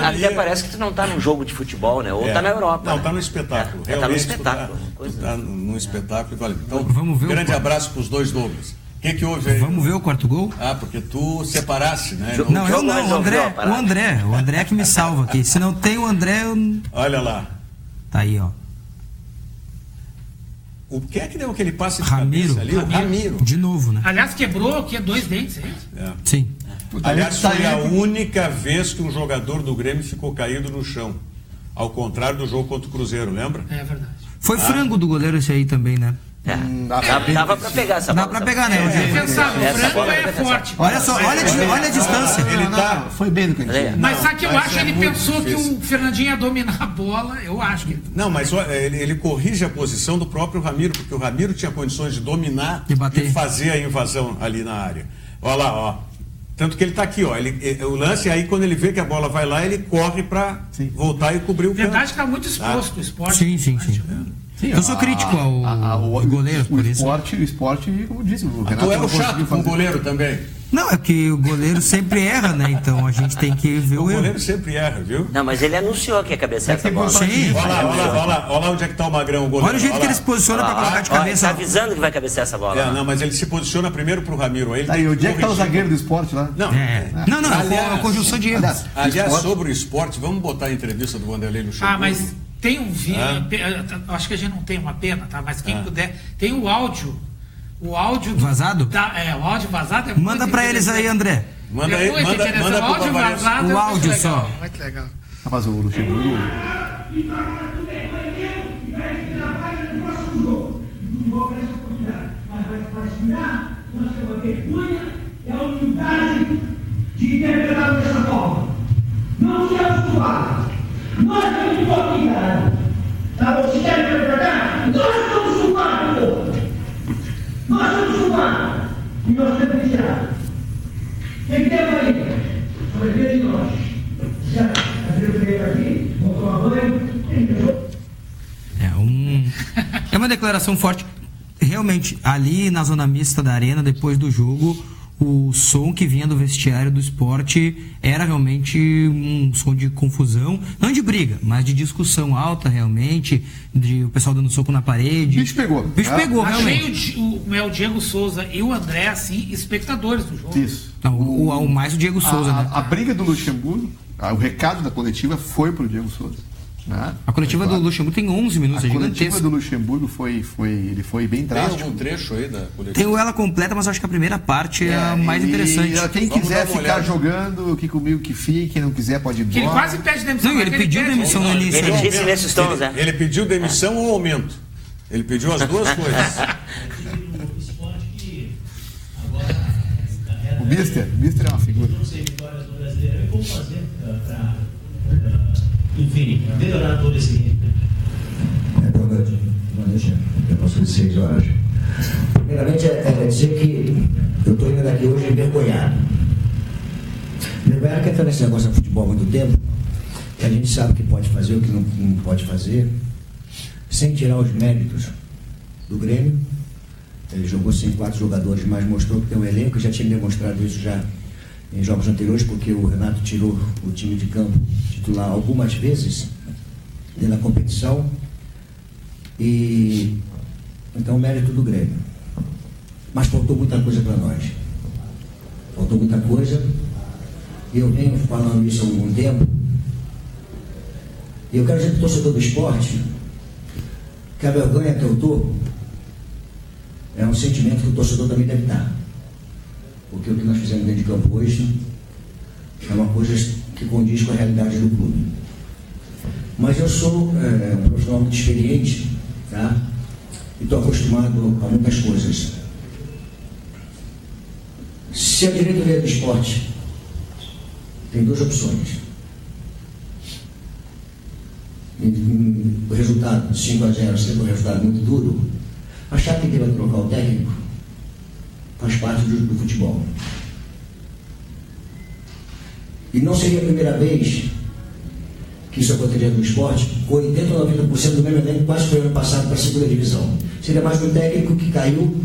até parece que tu não está num jogo de futebol, né? Ou está na Europa. Não, né? Está no espetáculo. Está no espetáculo. Está no espetáculo. Então, grande abraço para os dois Douglas. O que houve aí? Vamos ver o quarto gol? Porque tu separasse, né? Não, eu não, o André que me salva aqui. Se não tem o André, eu... Olha lá. Tá aí, ó. O que é que deu aquele passe de Ramiro. cabeça ali? O Ramiro. De novo, né? Aliás, quebrou aqui 2 dentes, hein? Sim. Aliás, foi a única vez que um jogador do Grêmio ficou caído no chão. Ao contrário do jogo contra o Cruzeiro, lembra? É verdade. Foi frango do goleiro esse aí também, né? Dava pra pegar essa bola. Dá pra pegar, né? O frango é forte. Olha só, olha a distância. Ele foi bem no cantinho. Mas sabe que eu acho que ele pensou que o Fernandinho ia dominar a bola. Eu acho que... Não, mas ele corrige a posição do próprio Ramiro, porque o Ramiro tinha condições de dominar e fazer a invasão ali na área. Olha lá, ó. Tanto que ele está aqui, ó. O lance aí, quando ele vê que a bola vai lá, ele corre para voltar e cobrir o canto. Verdade que está muito exposto o esporte. Sim. Sim, eu sou crítico ao goleiro, por isso. O esporte, como disse o Renato... Tu é o chato com o goleiro também. Não, é que o goleiro sempre erra, né? Então a gente tem que ver o erro. O goleiro sempre erra, viu? Não, mas ele anunciou que ia cabecear essa bola. Sim. Olha lá onde é que está o Magrão, o goleiro. Olha o jeito que ele se posiciona para colocar de cabeça. Está avisando que vai cabecear essa bola. Não, mas ele se posiciona primeiro pro Ramiro. Aí, onde é que está o zagueiro do esporte lá? Não, aliás, a conjunção de erros. Aliás, sobre o esporte, vamos botar a entrevista do Vanderlei Luxemburgo. Mas... Tem um vídeo, acho que a gente não tem uma pena, tá? Mas quem puder, tem o áudio. O áudio vazado? O áudio vazado é Manda pra eles aí, André. Manda aí, manda o áudio vazado. O áudio só. Muito legal. Mas o Luxemburgo. É a humildade de interpretar dessa forma. Não se assustar. Nós temos que opinar. Tá bom? Se querem interpretar, nós somos humanos, pô. Nós somos humanos. E nós temos que tirar. Quem tem aí? Sobre de nós. Já abriu o primeiro aqui, vou tomar banho. É uma declaração forte. Realmente, ali na zona mista da arena, depois do jogo, o som que vinha do vestiário do esporte era realmente um som de confusão, não de briga, mas de discussão alta realmente, de o pessoal dando soco na parede. O bicho pegou. Realmente. Achei o Diego Souza e o André, assim, espectadores do jogo. Isso. Não, mais o Diego Souza, né? A briga do Luxemburgo, o recado da coletiva foi pro Diego Souza. Né? A coletiva do Luxemburgo tem 11 minutos, a coletiva do Luxemburgo ele foi bem drástico. Tem algum trecho aí da coletiva? Tem ela completa, mas acho que a primeira parte é a mais interessante. Quem quiser ficar jogando aqui comigo que fique, quem não quiser pode ir embora. Que ele quase pede demissão. Não, ele pediu demissão no início. Ele disse nesses tons, né? Ele pediu demissão ou aumento? Ele pediu as duas coisas. O Mister é uma figura. Como fazer para enfim, melhorar todo esse ritmo? Boa noite. Eu posso dizer 6 horas. Primeiramente, é dizer que eu estou indo daqui hoje envergonhado. Envergonhado que está nesse negócio de futebol há muito tempo, que a gente sabe o que pode fazer, o que não pode fazer, sem tirar os méritos do Grêmio, Ele jogou sem 4 jogadores, mas mostrou que tem um elenco, e já tinha demonstrado isso já em jogos anteriores, porque o Renato tirou o time de campo titular algumas vezes na competição. E então, mérito do Grêmio. Mas faltou muita coisa para nós. Faltou muita coisa. E eu venho falando isso há algum tempo. E eu quero dizer para o torcedor do esporte que a vergonha que eu estou é um sentimento que o torcedor também deve estar. Porque o que nós fizemos dentro de campo hoje é uma coisa que condiz com a realidade do clube. Mas eu sou um profissional muito experiente, tá? E estou acostumado a muitas coisas. Se a diretoria do esporte tem 2 opções. O resultado 5-0 sendo um resultado muito duro, achar que deve trocar o técnico faz parte do futebol. E não seria a primeira vez que isso aconteceria no esporte, com 80 ou 90% do mesmo elenco, quase foi ano passado para a 2ª divisão. Seria mais um técnico que caiu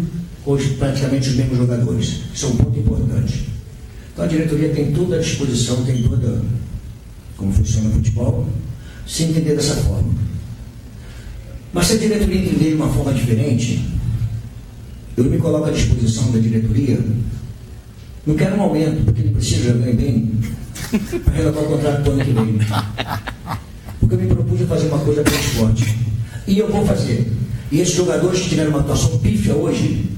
com praticamente os mesmos jogadores. Isso é um ponto importante. Então a diretoria tem toda a disposição, tem toda como funciona o futebol, se entender dessa forma. Mas se a diretoria entender de uma forma diferente, eu me coloco à disposição da diretoria. Não quero um aumento, porque ele precisa jogar bem para renovar o contrato do ano que vem. Porque eu me propus a fazer uma coisa para o esporte. E eu vou fazer. E esses jogadores que tiveram uma atuação pífia hoje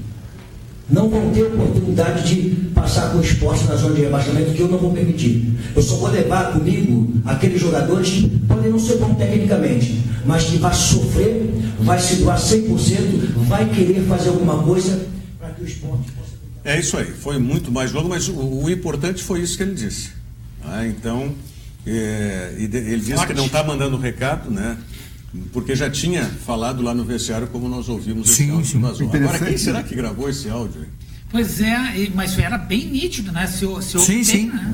não vão ter oportunidade de passar com o esporte na zona de rebaixamento, que eu não vou permitir. Eu só vou levar comigo aqueles jogadores que podem não ser bons tecnicamente, mas que vai sofrer, vai se doar 100%, vai querer fazer alguma coisa para que o esporte possa... É isso aí, foi muito mais longo, mas o importante foi isso que ele disse. Então, ele disse que não está mandando recado, né? Porque já tinha falado lá no vestiário, como nós ouvimos esse áudio que vazou. Agora, quem será que gravou esse áudio? Pois é, mas era bem nítido, né? Se sim. Né?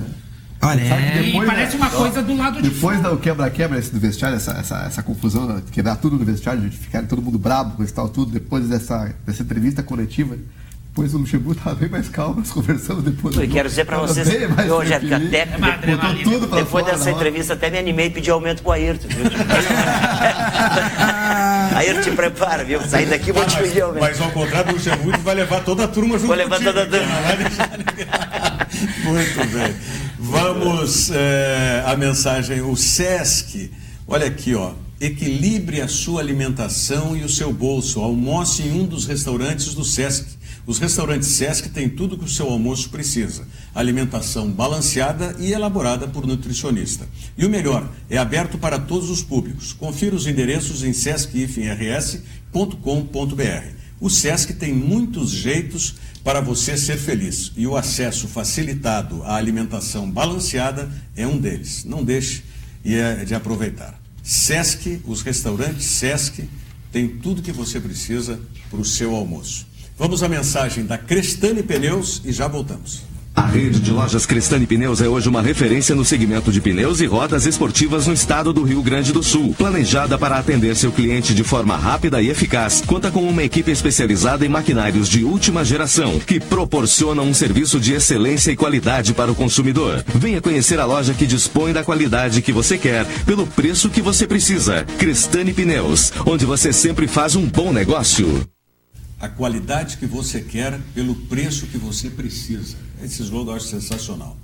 Olha, e parece uma coisa do lado de fora. Depois do quebra-quebra do vestiário, essa confusão, quebrar tudo no vestiário, de ficar todo mundo brabo com isso tal, tudo, depois dessa entrevista coletiva, depois o Luxemburgo estava bem mais calmo, nós conversando depois. Eu quero dizer para vocês, Rogério, que até depois dessa entrevista até me animei e pedi aumento pro Ayrton, viu? Ayrton, te prepara, viu? Sair daqui vou te pedir aumento. Mas ao contrário do Luxemburgo, vai levar toda a turma junto. Vou levar toda a turma. Muito bem. Vamos a mensagem, o SESC. Olha aqui, ó. Equilibre a sua alimentação e o seu bolso. Almoce em um dos restaurantes do SESC. Os restaurantes SESC têm tudo que o seu almoço precisa. Alimentação balanceada e elaborada por nutricionista. E o melhor, é aberto para todos os públicos. Confira os endereços em sesc-rs.com.br. O SESC tem muitos jeitos para você ser feliz. E o acesso facilitado à alimentação balanceada é um deles. Não deixe de aproveitar. SESC, os restaurantes SESC, tem tudo que você precisa para o seu almoço. Vamos à mensagem da Crestani Pneus e já voltamos. A rede de lojas Crestani Pneus é hoje uma referência no segmento de pneus e rodas esportivas no estado do Rio Grande do Sul. Planejada para atender seu cliente de forma rápida e eficaz, conta com uma equipe especializada em maquinários de última geração, que proporciona um serviço de excelência e qualidade para o consumidor. Venha conhecer a loja que dispõe da qualidade que você quer, pelo preço que você precisa. Crestani Pneus, onde você sempre faz um bom negócio. A qualidade que você quer pelo preço que você precisa. Esse slogan eu acho sensacional.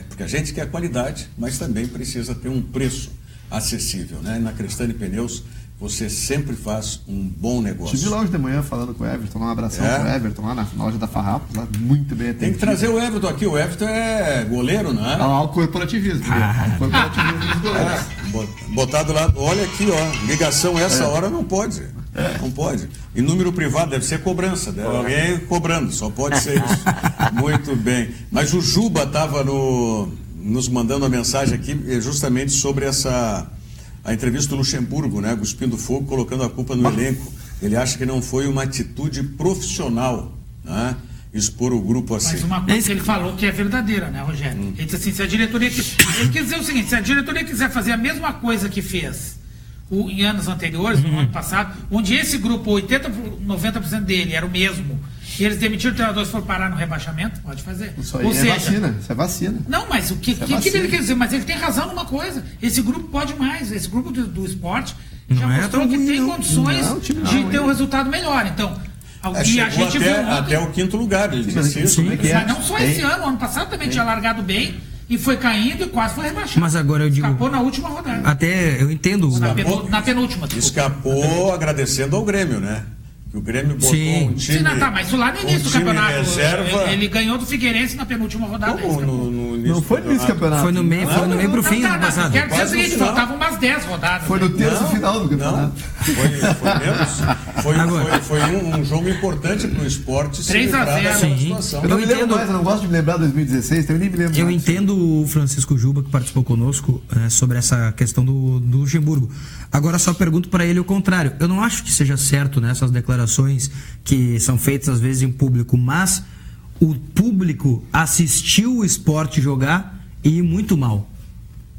Porque a gente quer qualidade, mas também precisa ter um preço acessível, né? Na Crestani Pneus, você sempre faz um bom negócio. Estive lá hoje de manhã falando com o Everton, um abração com o Everton lá na loja da Farrapos, lá muito bem atendido. Tem que trazer o Everton aqui, o Everton é goleiro, não é? Ao corporativismo. Ao corporativismo dos goleiros. Botado lá, olha aqui, ó, ligação essa hora não pode. Não pode. E número privado deve ser cobrança. Alguém cobrando, só pode ser isso. Muito bem. Mas o Juba estava nos mandando uma mensagem aqui justamente sobre a entrevista do Luxemburgo, né? Cuspindo fogo, colocando a culpa no elenco. Ele acha que não foi uma atitude profissional, né? Expor o grupo assim. Mas uma coisa que ele falou que é verdadeira, né, Rogério? Ele disse assim, se a diretoria... Ele quer dizer o seguinte, se a diretoria quiser fazer a mesma coisa que fez em anos anteriores, no ano passado, onde esse grupo, 90% dele era o mesmo, e eles demitiram o treinador e foram parar no rebaixamento, pode fazer. Isso aí vacina, isso é vacina. Não, mas o que ele quer dizer? Mas ele tem razão numa coisa, esse grupo pode mais, esse grupo do esporte já mostrou que tem condições de ter um resultado melhor, então... E a gente até o 5º lugar, ele disse isso. Mas não só esse ano passado também tinha largado bem, e foi caindo e quase foi rebaixado. Mas agora eu digo... Escapou na última rodada. Até eu entendo... Na penúltima. Escapou agradecendo ao Grêmio, né? Que o Grêmio botou um time... Mas lá no início do campeonato, reserva... ele ganhou do Figueirense na penúltima rodada. Não foi no início do campeonato. Foi no meio pro fim do ano passado. Quero dizer o seguinte, faltavam umas 10 rodadas. Foi no terço final do campeonato. Foi menos. Foi um jogo importante para o esporte se livrar daquela situação. Eu não me lembro mais, eu não gosto de me lembrar de 2016, então eu nem me lembro. Eu entendo o Francisco Juba, que participou conosco, sobre essa questão do Luxemburgo. Agora só pergunto para ele o contrário. Eu não acho que seja certo, né, essas declarações que são feitas às vezes em público, mas o público assistiu o esporte jogar e ir muito mal.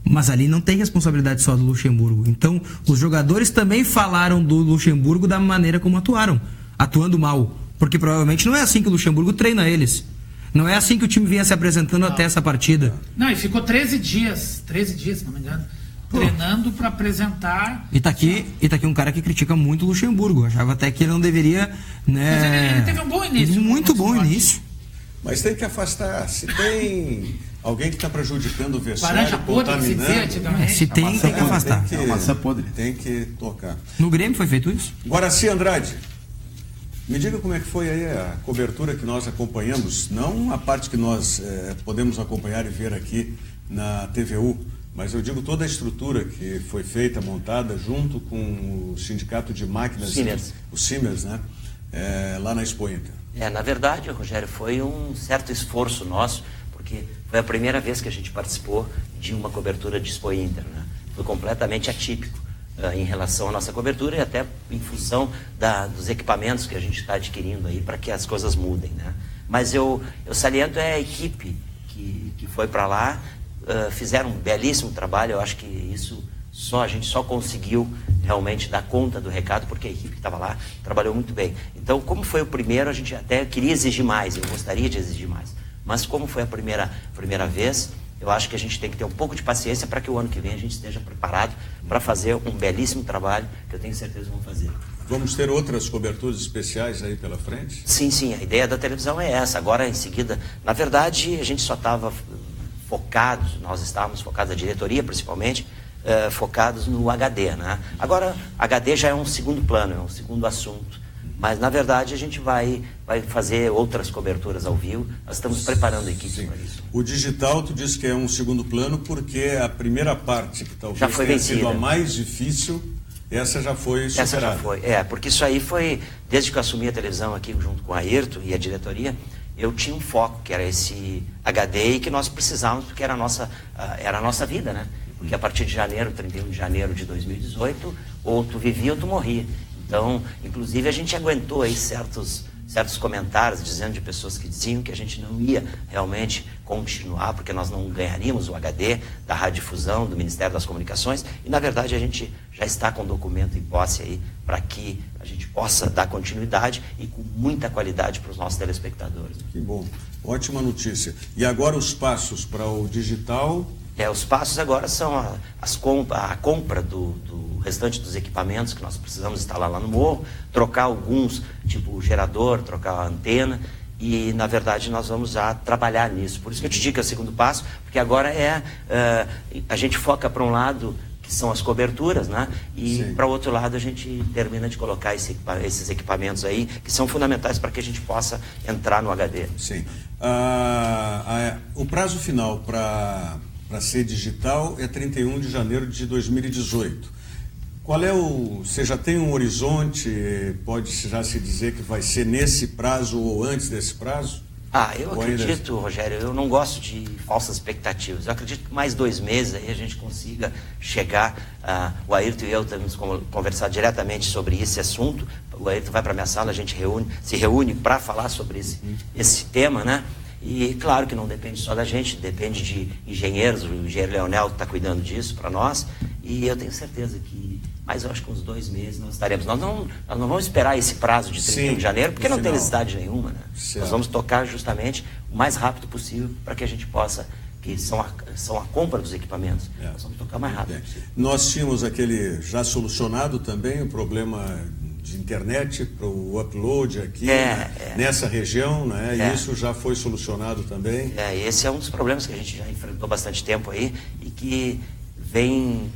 Mas ali não tem responsabilidade só do Luxemburgo. Então, os jogadores também falaram do Luxemburgo da maneira como atuando mal. Porque provavelmente não é assim que o Luxemburgo treina eles. Não é assim que o time vinha se apresentando até essa partida. Não, e ficou 13 dias, se não me engano, treinando para apresentar. E tá aqui um cara que critica muito o Luxemburgo. Achava até que ele não deveria, né? Mas ele teve um bom início. Muito bom início. Mas tem que afastar. Se tem alguém que está prejudicando o vestiário, laranja podre, se tem que afastar. É uma maçã podre. Tem que tocar. No Grêmio foi feito isso? Guaraci Andrade, me diga como é que foi aí a cobertura que nós acompanhamos, não a parte que nós podemos acompanhar e ver aqui na TVU, mas eu digo toda a estrutura que foi feita, montada, junto com o Sindicato de Máquinas, o Siemens, né? Lá na Expo Inter. Na verdade, Rogério, foi um certo esforço nosso, porque foi a primeira vez que a gente participou de uma cobertura de Expo Inter, né? Foi completamente atípico em relação à nossa cobertura e até em função dos equipamentos que a gente está adquirindo aí para que as coisas mudem, né? Mas eu saliento a equipe que foi para lá, fizeram um belíssimo trabalho. Eu acho que isso a gente só conseguiu realmente dar conta do recado porque a equipe que estava lá trabalhou muito bem. Então, como foi o primeiro, a gente até queria exigir mais, eu gostaria de exigir mais. Mas como foi a primeira vez, eu acho que a gente tem que ter um pouco de paciência para que o ano que vem a gente esteja preparado para fazer um belíssimo trabalho que eu tenho certeza que vamos fazer. Vamos ter outras coberturas especiais aí pela frente? Sim, a ideia da televisão é essa. Agora, em seguida, na verdade, a gente só estava nós estávamos focados, a diretoria principalmente, focados no HD, né? Agora, HD já é um segundo plano, é um segundo assunto. Mas, na verdade, a gente vai fazer outras coberturas ao vivo. Nós estamos preparando a equipe para isso. O digital, tu disse que é um segundo plano porque a primeira parte, que talvez tenha sido a mais difícil, essa já foi superada. Essa já foi, porque isso aí foi, desde que eu assumi a televisão aqui junto com a Ayrton e a diretoria, eu tinha um foco, que era esse HD e que nós precisávamos, porque era a nossa vida, né? Porque a partir de 31 de janeiro de 2018, ou tu vivia ou tu morria. Então, inclusive, a gente aguentou aí certos comentários dizendo de pessoas que diziam que a gente não ia realmente continuar, porque nós não ganharíamos o HD da radiodifusão, do Ministério das Comunicações, e, na verdade, a gente já está com documento em posse aí para que a gente possa dar continuidade e com muita qualidade para os nossos telespectadores. Que bom. Ótima notícia. E agora os passos para o digital... Os passos agora são a compra do restante dos equipamentos que nós precisamos instalar lá no morro, trocar alguns, tipo o gerador, trocar a antena, e, na verdade, nós vamos já trabalhar nisso. Por isso que eu te digo que é o segundo passo, porque agora a gente foca para um lado, que são as coberturas, né? E para o outro lado a gente termina de colocar esses equipamentos aí, que são fundamentais para que a gente possa entrar no HD. Sim. O prazo final para ser digital é 31 de janeiro de 2018. Você já tem um horizonte, pode já se dizer que vai ser nesse prazo ou antes desse prazo? Eu acredito, Rogério, eu não gosto de falsas expectativas. Eu acredito que mais 2 meses aí a gente consiga chegar, o Ayrton e eu temos conversado diretamente sobre esse assunto. O Ayrton vai para a minha sala, a gente se reúne para falar sobre esse tema, né? E claro que não depende só da gente, depende de engenheiros, o engenheiro Leonel está cuidando disso para nós, e eu tenho certeza que, mas eu acho que uns 2 meses nós estaremos. Nós não vamos esperar esse prazo de 31 de janeiro, porque não tem necessidade nenhuma, né? Nós vamos tocar justamente o mais rápido possível para que a gente possa, que são a compra dos equipamentos. Nós vamos tocar mais rápido. Nós tínhamos aquele já solucionado também, o problema de internet para o upload aqui nessa região, né? E isso já foi solucionado também. Esse é um dos problemas que a gente já enfrentou bastante tempo aí e que vem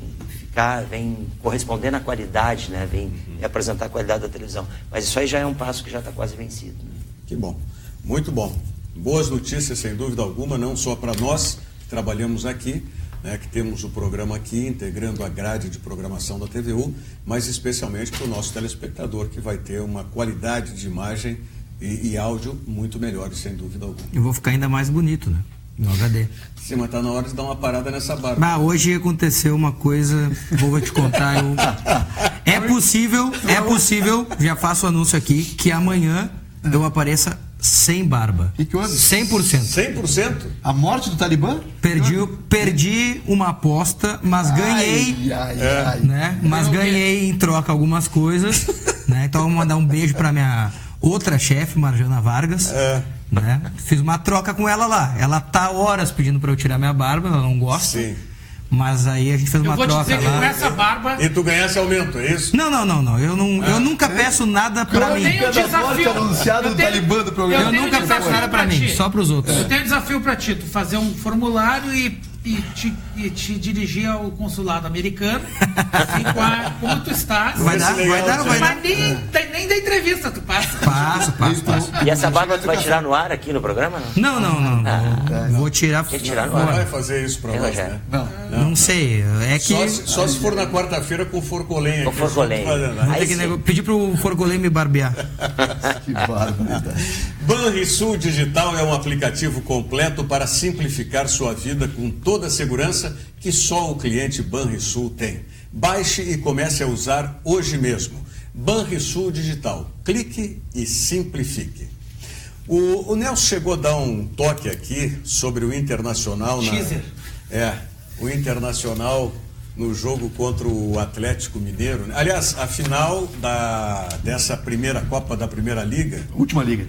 correspondendo à qualidade, né? Vem apresentar a qualidade da televisão. Mas isso aí já é um passo que já está quase vencido. Né? Que bom, muito bom. Boas notícias, sem dúvida alguma, não só para nós que trabalhamos aqui, né, que temos o programa aqui, integrando a grade de programação da TVU, mas especialmente para o nosso telespectador, que vai ter uma qualidade de imagem e áudio muito melhores, sem dúvida alguma. Eu vou ficar ainda mais bonito, né? No HD. Sim, mas está na hora de dar uma parada nessa barba. Hoje aconteceu uma coisa, vou te contar. É possível, já faço o anúncio aqui, que amanhã eu apareça sem barba. E que houve? 100%. 100%? A morte do Talibã? Perdi uma aposta, mas ganhei. Né? Mas ganhei em troca algumas coisas. Né? Então eu vou mandar um beijo pra minha outra chefe, Marjana Vargas. Né? Fiz uma troca com ela lá. Ela tá horas pedindo pra eu tirar minha barba, ela não gosta. Sim. Mas aí a gente fez uma troca lá. Eu vou te dizer que com essa barba... E tu ganhasse aumento, é isso? Não. Eu nunca peço nada pra mim. Eu tenho um desafio. Eu nunca peço nada pra mim, só pros outros. Eu tenho um desafio pra ti, tu fazer um formulário e te dirigir ao consulado americano, assim, como tu estás. Vai dar. Mas nem da entrevista tu passa. Passo. E essa barba tu vai tirar no ar aqui no programa? Não. Vou tirar no ar. Não vai fazer isso pra nós, né? Não sei. É que... Só se for na quarta-feira com o Forcolém. Com o Forcolém. Pedir pro Forcolém me barbear. Que barbaridade. Banrisul Digital é um aplicativo completo para simplificar sua vida com toda a segurança que só o cliente Banrisul tem. Baixe e comece a usar hoje mesmo. Banrisul Digital. Clique e simplifique. O Nelson chegou a dar um toque aqui sobre o Internacional. O Internacional no jogo contra o Atlético Mineiro. Aliás, a final dessa primeira Copa da Primeira Liga. Última Liga.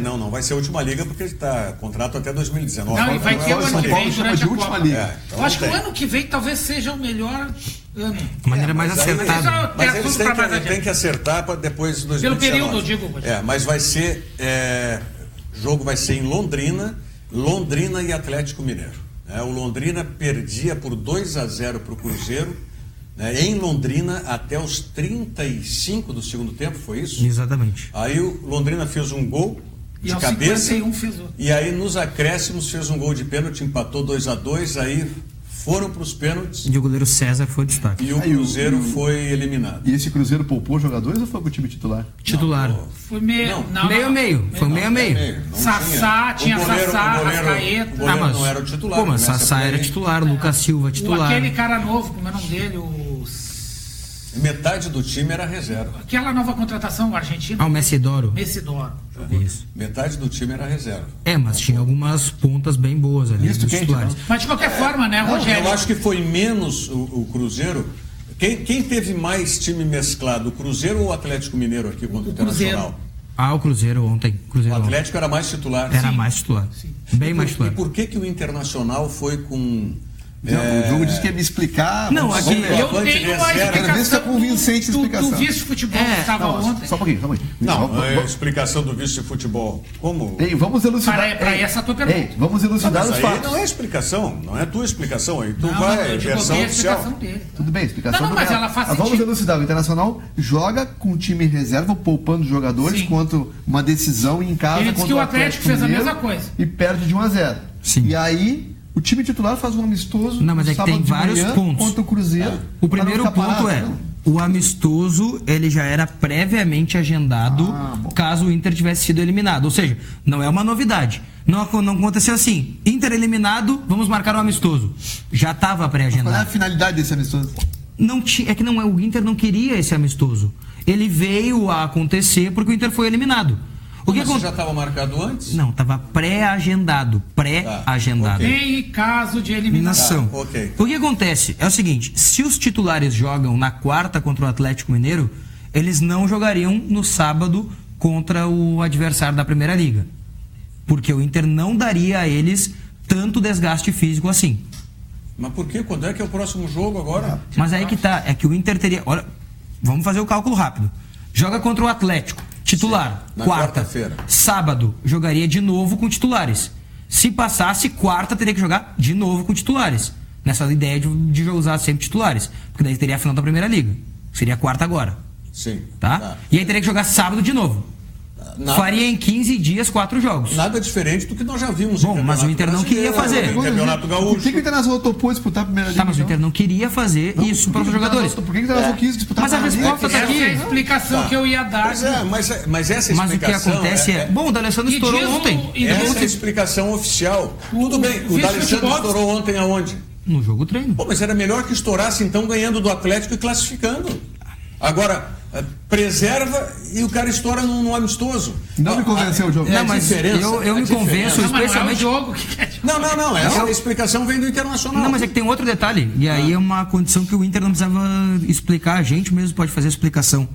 Não vai ser a última liga porque está contrato até 2019. Não, e vai ter o ano que vem durante a última liga. Então eu acho que o ano que vem talvez seja o melhor ano. De maneira mais acertada. Mas eles têm que acertar para depois de 2019. Pelo período, eu digo. Mas vai ser... jogo vai ser em Londrina e Atlético Mineiro. O Londrina perdia por 2-0 para o Cruzeiro, em Londrina até os 35 do segundo tempo, foi isso? Exatamente. Aí o Londrina fez um gol de cabeça 51 fez outro. E aí nos acréscimos fez um gol de pênalti, empatou 2-2, aí foram para os pênaltis. E o goleiro César foi destaque. E o Cruzeiro foi eliminado. E esse Cruzeiro poupou jogadores ou foi para o time titular? Titular. Foi meio. Foi meio. Sassá, tinha Sassá, Arrascaeta. O goleiro não era o titular. Pô, mas Sassá era titular, Lucas Silva titular. Aquele cara novo, como é o nome dele? Metade do time era reserva. Aquela nova contratação, o argentino. O Messidoro. Isso. Metade do time era reserva. Mas tinha algumas pontas bem boas ali. Mas de qualquer forma, né, Rogério? Eu acho que foi menos o Cruzeiro. Quem teve mais time mesclado, o Cruzeiro ou o Atlético Mineiro aqui contra o Internacional? O Cruzeiro ontem. O Atlético era mais titular. Era mais titular. Sim. Mais titular. E por que o Internacional foi com... O jogo disse que ia me explicar. Não, aqui eu tenho uma explicação convincente explicação. Do vice-futebol que estava ontem. Só um pouquinho. Não, a explicação do vice-futebol. Como? Vamos elucidar. Para essa tua pergunta. Vamos elucidar os fatos. Não é explicação, não é tua explicação. Aí tu vai, versão oficial. Tudo bem, explicação do mas ela faz sentido. Vamos elucidar. O Internacional joga com o time reserva, poupando jogadores, contra uma decisão em casa. Ele disse que o Atlético fez a mesma coisa. E perde de 1-0. Sim. E aí... O time titular faz um amistoso. Não, mas é que tem vários pontos. Contra o Cruzeiro. O primeiro ponto o amistoso ele já era previamente agendado caso o Inter tivesse sido eliminado. Ou seja, não é uma novidade. Não aconteceu assim. Inter eliminado, vamos marcar um amistoso. Já estava pré-agendado. Qual é a finalidade desse amistoso? O Inter não queria esse amistoso. Ele veio a acontecer porque o Inter foi eliminado. Mas já estava marcado antes? Não, estava pré-agendado. Pré-agendado. Em caso de eliminação. O que acontece é o seguinte, se os titulares jogam na quarta contra o Atlético Mineiro, eles não jogariam no sábado contra o adversário da Primeira Liga. Porque o Inter não daria a eles tanto desgaste físico assim. Mas por quê? Quando é que é o próximo jogo agora? Mas aí que tá, é que o Inter teria... Olha, vamos fazer o cálculo rápido. Joga contra o Atlético, titular, quarta-feira. Sábado, jogaria de novo com titulares. Se passasse, quarta teria que jogar de novo com titulares. Nessa ideia de usar sempre titulares. Porque daí teria a final da Primeira Liga. Seria quarta agora. Sim. Tá? E aí teria que jogar sábado de novo. Faria em 15 dias 4 jogos. Nada diferente do que nós já vimos. Bom, mas o Inter não queria fazer. Campeonato Gaúcho. Por que o Internacional topou disputar a Primeira Liga? Tá, mas o Inter não queria fazer isso para os jogadores. Por que o Internacional quis disputar a Primeira Liga? Mas a resposta está aqui. Essa é a explicação que eu ia dar. Mas essa explicação... Mas o que acontece bom, o D'Alessandro estourou ontem. Essa é a explicação oficial. Tudo bem, o D'Alessandro estourou ontem aonde? No jogo treino. Pô, mas era melhor que estourasse então ganhando do Atlético e classificando. Agora, preserva e o cara estoura num amistoso. Não me convenceu o jogo. Não, mas eu me convenço, especialmente... Não, essa explicação vem do Internacional. Não, mas é que tem outro detalhe. E aí é uma condição que o Inter não precisava explicar. A gente mesmo pode fazer a explicação.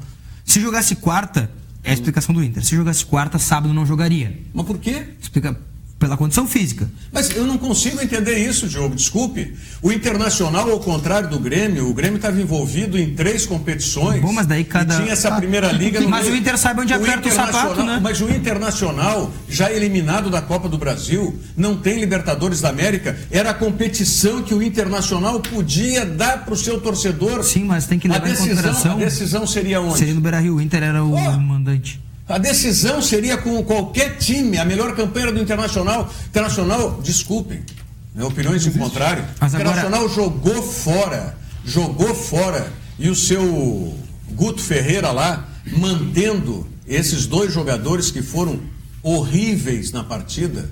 Se jogasse quarta, é a explicação do Inter. Se jogasse quarta, sábado não jogaria. Mas por quê? Explica... Pela condição física. Mas eu não consigo entender isso, Diogo, desculpe. O Internacional, ao contrário do Grêmio, o Grêmio estava envolvido em 3 competições. Bom, mas daí cada... E tinha essa Primeira Liga no Mas meio. O Inter sabe onde aperta o sapato, né? Mas o Internacional, já eliminado da Copa do Brasil, não tem Libertadores da América, era a competição que o Internacional podia dar para o seu torcedor. Sim, mas tem que levar em consideração... A decisão seria onde? Seria no Beira-Rio, o Inter era o mandante. A decisão seria com qualquer time, a melhor campanha do Internacional. Internacional, desculpem, opiniões em contrário. O Internacional jogou fora. E o seu Guto Ferreira lá, mantendo esses 2 jogadores que foram horríveis na partida,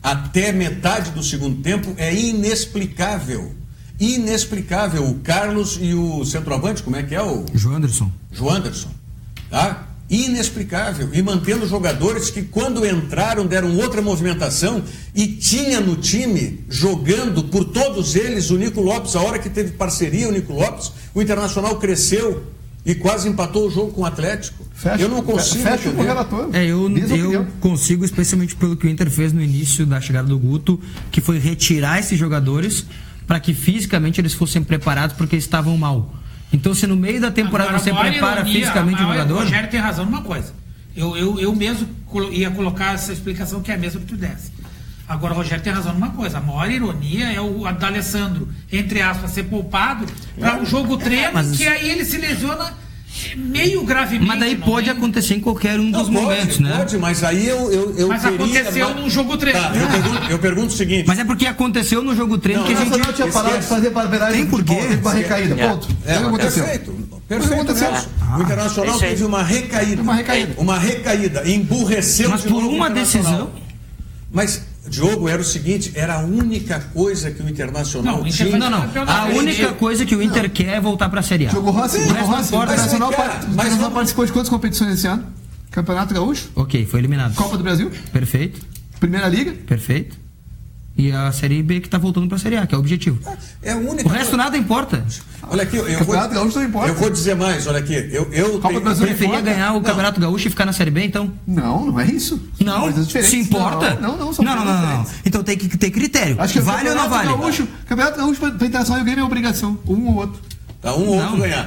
até metade do segundo tempo, é inexplicável. Inexplicável. O Carlos e o centroavante, como é que é o... João Anderson. Tá? Inexplicável, e mantendo jogadores que quando entraram deram outra movimentação e tinha no time, jogando por todos eles, o Nico Lopes. A hora que teve parceria o Nico Lopes, o Internacional cresceu e quase empatou o jogo com o Atlético. Eu não consigo entender. Eu consigo, especialmente pelo que o Inter fez no início da chegada do Guto, que foi retirar esses jogadores para que fisicamente eles fossem preparados porque estavam mal. Então, se no meio da temporada você prepara fisicamente o jogador... O Rogério tem razão numa coisa. Eu mesmo ia colocar essa explicação que é a mesma que tu desse. Agora, o Rogério tem razão numa coisa. A maior ironia é o D'Alessandro, entre aspas, ser poupado para um jogo treino, que aí ele se lesiona meio gravemente. Mas daí pode acontecer em qualquer um dos momentos, né? Pode, mas aí eu mas aconteceu num jogo treino. Tá, eu pergunto o seguinte... Mas é porque aconteceu no jogo treino que a gente... não tinha parado de fazer barbeiragem. Tem porquê? Teve uma recaída, ponto. Perfeito. O Internacional teve uma recaída. Uma recaída. Emburreceu mas de por novo uma decisão... Mas... Diogo, era o seguinte, era a única coisa que o Internacional tinha. Não. A única coisa que o Inter quer é voltar para a Série A. Jogou Rossi. O Internacional participou de quantas competições esse ano? Campeonato Gaúcho? Ok, foi eliminado. Copa do Brasil? Perfeito. Primeira Liga? Perfeito. E a Série B que está voltando para a Série A, que é o objetivo. É a única. O resto nada importa. Olha aqui, eu vou dizer mais, olha aqui. Eu preferia ganhar o Campeonato Gaúcho e ficar na Série B, então? Não é isso. Não, se importa? Não. Então tem que ter critério. Acho que vale ou não vale? Campeonato Gaúcho para Internacional e Grêmio é obrigação. Um ou outro. Tá, um ou outro ganhar.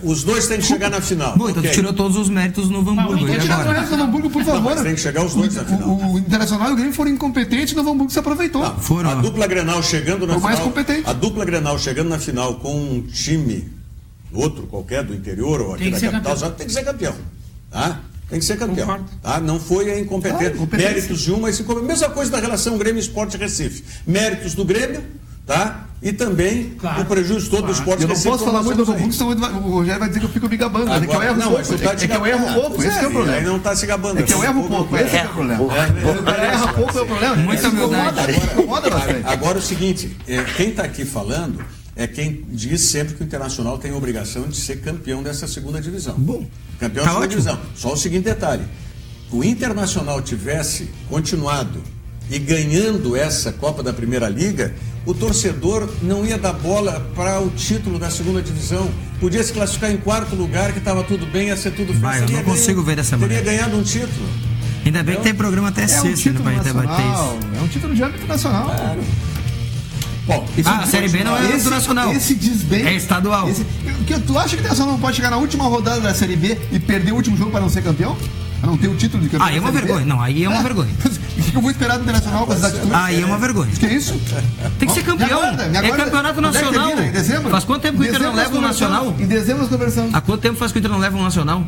Os dois têm que chegar na final. Bom, então tu tirou todos os méritos do Novo Hamburgo. Não tirou os méritos do Novo Hamburgo, por favor. Tem que chegar os dois na final. O Internacional e o Grêmio foram incompetentes e o Novo Hamburgo se aproveitou. A dupla Grenal chegando na final. Mais competente. A dupla Grenal chegando na final com um time, outro qualquer, do interior ou aqui da capital, tem que ser campeão. Tá? Tem que ser campeão. Tá? Não foi a incompetência. Méritos de uma e mesma coisa da relação Grêmio Esporte Recife. Méritos do Grêmio, tá? E também o prejuízo todo do esporte. Eu não posso falar muito do Novo Hamburgo, senão o Rogério vai dizer que eu fico me gabando. É que eu erro pouco. É que eu erro pouco, esse é o problema. Ele não está se gabando. É que eu erro pouco, esse é o problema. O cara erra pouco é o problema. Muita humildade. Agora o seguinte, quem está aqui falando é quem diz sempre que o Internacional tem a obrigação de ser campeão dessa segunda divisão. Bom, campeão da segunda divisão. Só o seguinte detalhe. o Internacional tivesse continuado e ganhando essa Copa da Primeira Liga, o torcedor não ia dar bola para o título da segunda divisão. Podia se classificar em 4º lugar, que estava tudo bem, ia ser tudo fácil. Eu não consigo ver dessa maneira. Teria ganhado um título. Ainda bem que tem programa até sexta, né, pra gente debater isso. É um título de âmbito nacional. Claro. Bom, a Série B não é internacional. Esse diz bem. É estadual. Tu acha que o Internacional não pode chegar na última rodada da Série B e perder o último jogo para não ser campeão? Para não ter o título de campeão? Aí é uma vergonha. Não, aí é uma vergonha. O que eu vou esperar do Internacional com as atitudes? Aí é uma vergonha. Que é isso? Tem que ser campeão. É campeonato nacional. Em dezembro? Faz quanto tempo que o Inter não leva um nacional? Em dezembro nós conversamos. Há quanto tempo faz que o Inter não leva um nacional?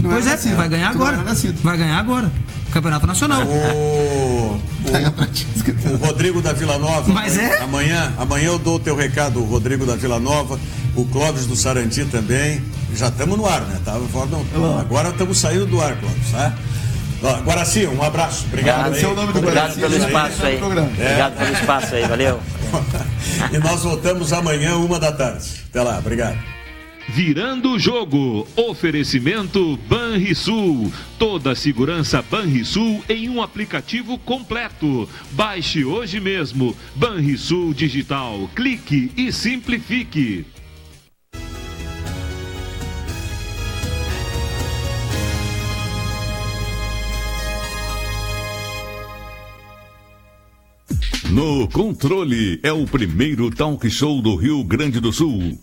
Pois é, vai ganhar agora. Vai ganhar agora. Campeonato Nacional. O Rodrigo da Vila Nova. Mas amanhã eu dou o teu recado, o Rodrigo da Vila Nova, o Clóvis do Sarandi também. Já estamos no ar, né? Agora estamos saindo do ar, Clóvis, tá? Guaraci, um abraço. Obrigado. Obrigado pelo espaço aí. Obrigado pelo espaço aí, valeu. E nós voltamos amanhã, 13h. Até lá, obrigado. Virando o jogo, oferecimento Banrisul. Toda a segurança Banrisul em um aplicativo completo. Baixe hoje mesmo. Banrisul Digital. Clique e simplifique. No Controle é o primeiro talk show do Rio Grande do Sul.